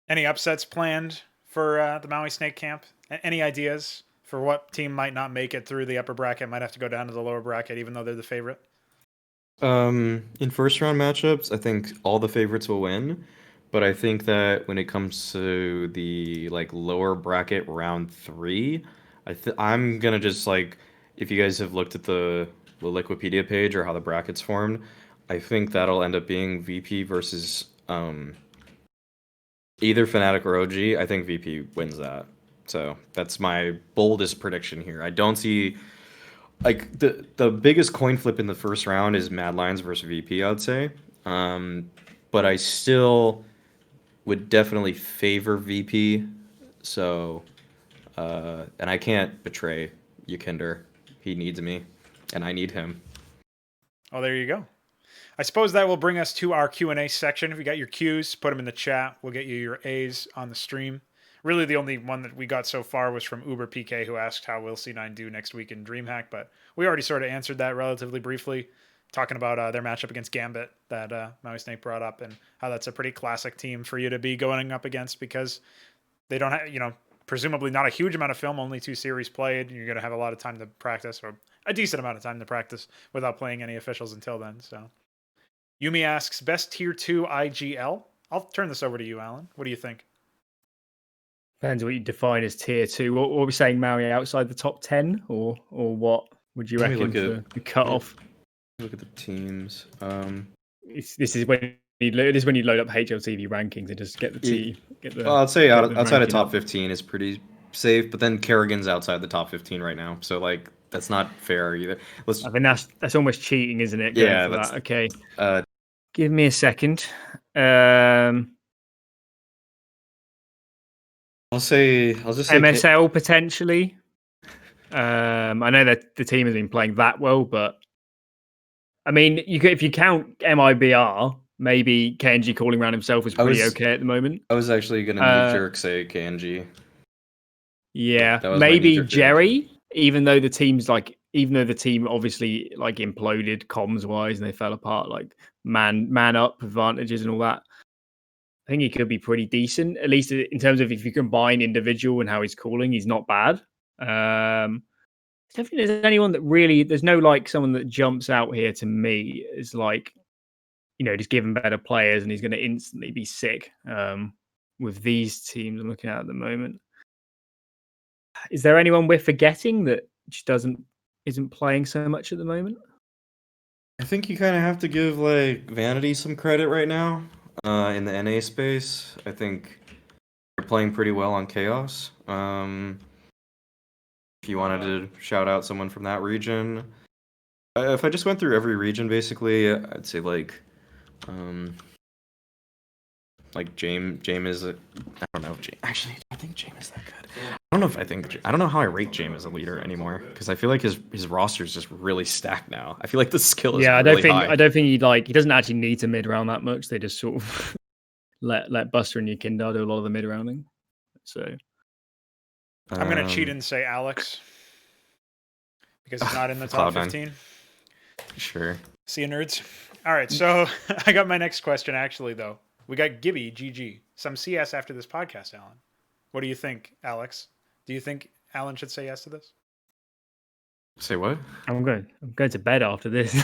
Any upsets planned for the Mauisnake camp? Any ideas for what team might not make it through the upper bracket, might have to go down to the lower bracket, even though they're the favorite? In first round matchups, I think all the favorites will win, but I think that when it comes to the lower bracket round 3, I'm gonna just if you guys have looked at the Wikipedia page or how the brackets formed, I think that'll end up being VP versus either Fnatic or OG. I think VP wins that. So that's my boldest prediction here. I don't see the biggest coin flip in the first round is Mad Lions versus VP, I'd say. But I still would definitely favor VP. So, and I can't betray Yukinder. He needs me, and I need him. Oh, there you go. I suppose that will bring us to our Q&A section. If you got your Qs, put them in the chat. We'll get you your As on the stream. Really, the only one that we got so far was from Uber PK, who asked how will C9 do next week in DreamHack, but we already sort of answered that relatively briefly, talking about their matchup against Gambit that Mauisnake brought up, and how that's a pretty classic team for you to be going up against, because they don't have, presumably not a huge amount of film, only 2 series played, and you're going to have a lot of time to practice, or a decent amount of time to practice without playing any officials until then. So Yumi asks, best tier 2 IGL? I'll turn this over to you, Allan. What do you think? Depends what you define as tier 2. What are we saying, Maui, outside the top 10? Or what would you reckon for the cutoff? Look at the teams. This is when This is when you load up HLTV rankings and just get the team. Well, I'd say outside of ranking top up. 15 is pretty safe, but then Kerrigan's outside the top 15 right now, so like that's not fair either. I think that's almost cheating, isn't it? Yeah, for that's that. Okay. uh, Give me a second. I'll just say MSL potentially. I know that the team has been playing that well, but I mean, if you count MIBR, maybe Gen.G calling around himself is pretty okay at the moment. I was actually gonna knee jerk say Gen.G. Yeah, That was maybe my Jerry. Even though the team obviously like imploded comms wise and they fell apart, like man up advantages and all that. I think he could be pretty decent, at least in terms of if you combine individual and how he's calling, he's not bad. I don't think there's anyone that really, there's no like someone that jumps out here to me is like, just give him better players and he's going to instantly be sick with these teams I'm looking at the moment. Is there anyone we're forgetting that just isn't playing so much at the moment? I think you kind of have to give like Vanity some credit right now in the NA space. I think they're playing pretty well on Chaos. If you wanted to shout out someone from that region, if I just went through every region, basically, I'd say like James is I don't know. Actually, I think James is that good. I don't know how I rate James as a leader anymore because I feel like his roster is just really stacked now. I feel like the skill is really high. I don't think he doesn't actually need to mid round that much. They just sort of let Buster and Yukindar do a lot of the mid rounding. So I'm gonna cheat and say Alex because he's not in the top 15. Sure. See you, nerds. All right, so I got my next question actually though. We got Gibby GG. Some CS after this podcast, Alan. What do you think, Alex? Do you think Alan should say yes to this? Say what? I'm going to bed after this.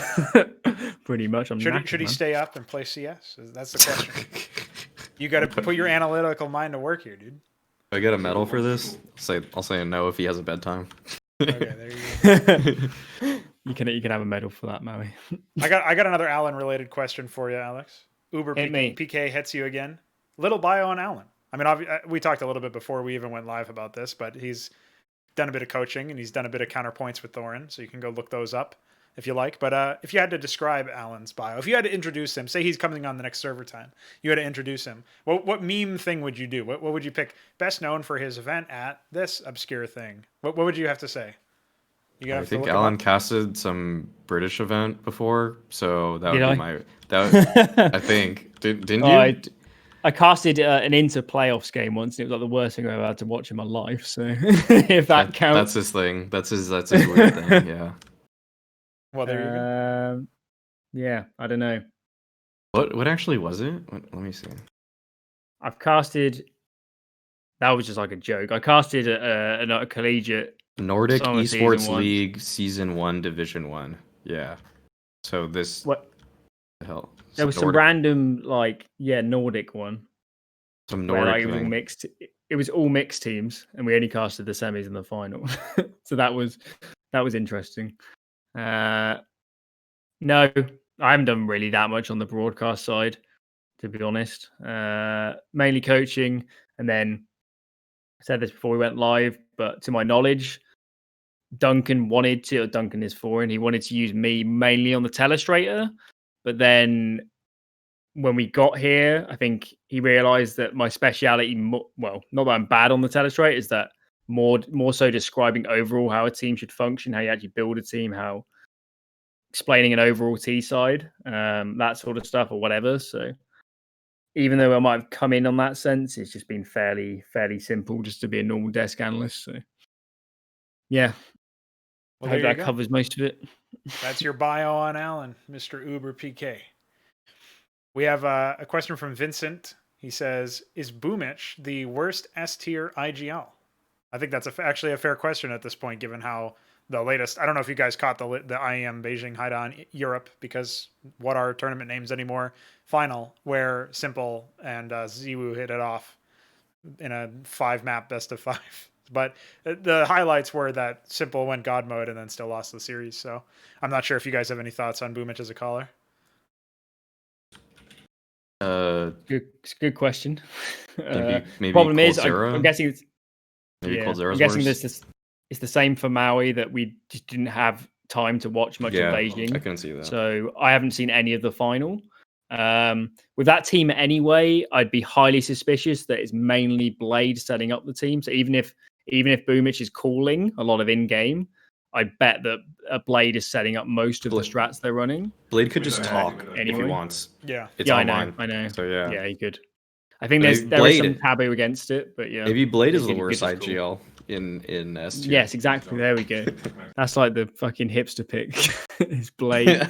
Pretty much. Should he stay up and play CS? That's the question. You got to put your analytical mind to work here, dude. Do I get a medal for this? I'll say a no if he has a bedtime. Okay, there you go. You can have a medal for that, Maui. I got another Alan related question for you, Alex. Uber PK hits you again. Little bio on Alan. I mean, we talked a little bit before we even went live about this, but he's done a bit of coaching and he's done a bit of counterpoints with Thorin, so you can go look those up if you like. But if you had to describe Alan's bio, if you had to introduce him, say he's coming on the next server time, you had to introduce him. What meme thing would you do? What would you pick? Best known for his event at this obscure thing. What would you have to say? I think Alan casted some British event before, so that would be my. I think didn't you? I casted an Inter playoffs game once, and it was like the worst thing I've ever had to watch in my life. So if that counts, that's his thing. That's his weird thing. Yeah. Well, there you go. Yeah, I don't know. What actually was it? Let me see. I've casted. That was just like a joke. I casted a collegiate Nordic Esports League Season 1 Division 1. Yeah. So this. What the hell? There was some random Nordic one. Some Nordic thing. It was all mixed. It was all mixed teams, and we only casted the semis and the final. So that was interesting. No, I haven't done really that much on the broadcast side, to be honest. Mainly coaching, and then I said this before we went live, but to my knowledge, Duncan is foreign. He wanted to use me mainly on the telestrator, but then when we got here, I think he realized that my speciality, not that I'm bad on the telestrator, is that more so describing overall how a team should function, how you actually build a team, how explaining an overall T side, that sort of stuff or whatever. So even though I might have come in on that sense, it's just been fairly simple just to be a normal desk analyst. So yeah, I hope that covers most of it. That's your bio on Alan, Mr. Uber PK. We have a question from Vincent. He says, is Boomich the worst S-tier IGL? I think that's actually a fair question at this point, given how the latest... I don't know if you guys caught the IEM Beijing Haidan Europe, because what are tournament names anymore? Final, where Simple and Ziwu hit it off in a 5-map best of 5. But the highlights were that Simple went God mode and then still lost the series. So I'm not sure if you guys have any thoughts on Boomich as a caller. Good question. Maybe Problem Cold is, Zera? I'm guessing it's Maybe Cold Zera's I'm guessing worse? it's the same for Maui, that we just didn't have time to watch much of Yeah, Beijing. I can see that. So I haven't seen any of the final. With that team anyway, I'd be highly suspicious that it's mainly Blade setting up the team. So even if Boomich is calling a lot of in-game, I bet that Blade is setting up most of the strats they're running. Blade could just talk if he Anyway. wants. Yeah. It's Yeah, online. I know. So yeah. Yeah, he could. I think But there is Blade- some taboo against it, but yeah. Maybe Blade is He the could worst just call. IGL in S tier. Yes, exactly. There we go. That's like the fucking hipster pick. It's Blade.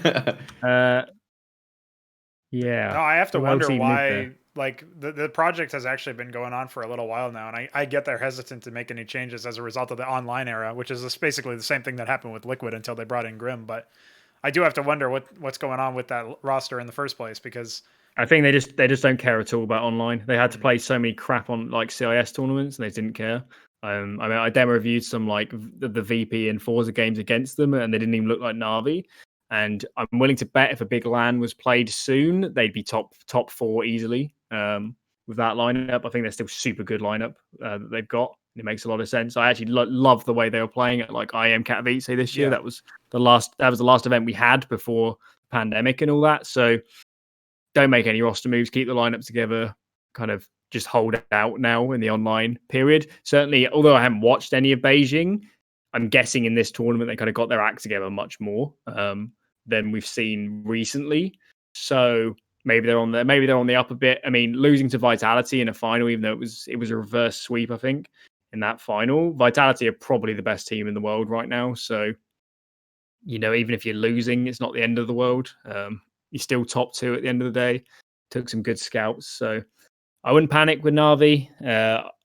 Yeah. No, I have to Who else wonder even is why. there? Like the project has actually been going on for a little while now, and I get they're hesitant to make any changes as a result of the online era, which is basically the same thing that happened with Liquid until they brought in Grim. But I do have to wonder what's going on with that roster in the first place, because I think they just don't care at all about online. They had to play so many crap on like CIS tournaments, and they didn't care. I mean, I demo reviewed some like the VP and Forza games against them, and they didn't even look like Na'Vi. And I'm willing to bet if a big LAN was played soon, they'd be top 4 easily. With that lineup, I think they're still super good lineup that they've got. It makes a lot of sense. I actually love the way they were playing it. Like I am Katowice this year. Yeah. That was the last event we had before pandemic and all that. So don't make any roster moves. Keep the lineups together. Kind of just hold out now in the online period. Certainly, although I haven't watched any of Beijing, I'm guessing in this tournament they kind of got their act together much more than we've seen recently. So maybe they're on the up a bit. I mean, losing to Vitality in a final, even though it was a reverse sweep, I think, in that final. Vitality are probably the best team in the world right now. So, even if you're losing, it's not the end of the world. You're still top 2 at the end of the day. Took some good scouts. So I wouldn't panic with Na'Vi.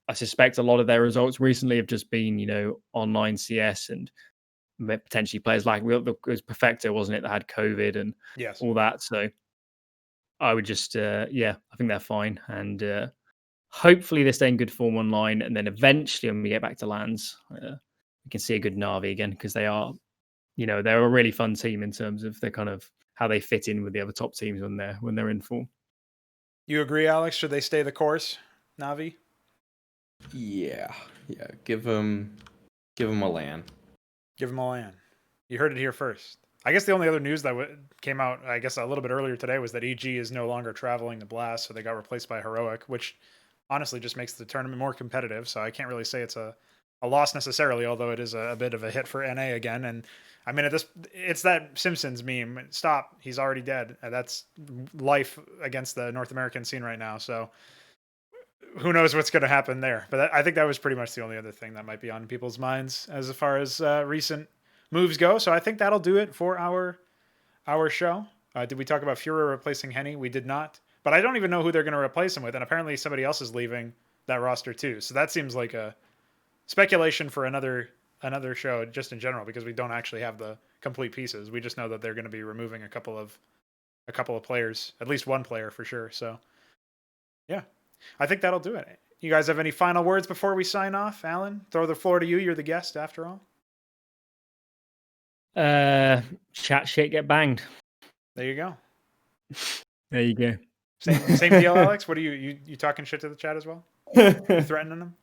I suspect a lot of their results recently have just been, online CS and potentially players like it was Perfecto, wasn't it, that had COVID and yes, all that. So I would just, I think they're fine. And hopefully they stay in good form online. And then eventually when we get back to LANs, we can see a good Na'Vi again, because they are, they're a really fun team in terms of their kind of how they fit in with the other top teams when they're in form. you agree, Alex? Should they stay the course, Na'Vi? Yeah. Give him a LAN. Give them a LAN. You heard it here first. I guess the only other news that came out, I guess a little bit earlier today, was that EG is no longer traveling to Blast, so they got replaced by Heroic, which honestly just makes the tournament more competitive. So I can't really say it's a loss necessarily, although it is a bit of a hit for NA again. And I mean, it's that Simpsons meme. Stop, he's already dead. That's life against the North American scene right now. So who knows what's going to happen there? But I think that was pretty much the only other thing that might be on people's minds as far as recent moves go. So I think that'll do it for our show. Did we talk about Fuhrer replacing Henny? We did not. But I don't even know who they're going to replace him with. And apparently somebody else is leaving that roster too. So that seems like a speculation for another show just in general, because we don't actually have the complete pieces. We just know that they're going to be removing a couple of players, at least one player for sure. So yeah, I think that'll do it. You guys have any final words before we sign off? Alan, throw the floor to you. You're the guest after all. Chat shit, get banged. There you go. There you go. Same deal, Alex. What are you talking shit to the chat as well? You threatening them?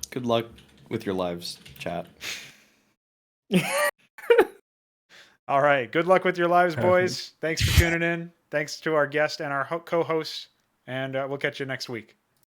Good luck with your lives, chat. All right. Good luck with your lives, boys. Thanks for tuning in. Thanks to our guest and our co-host. And we'll catch you next week.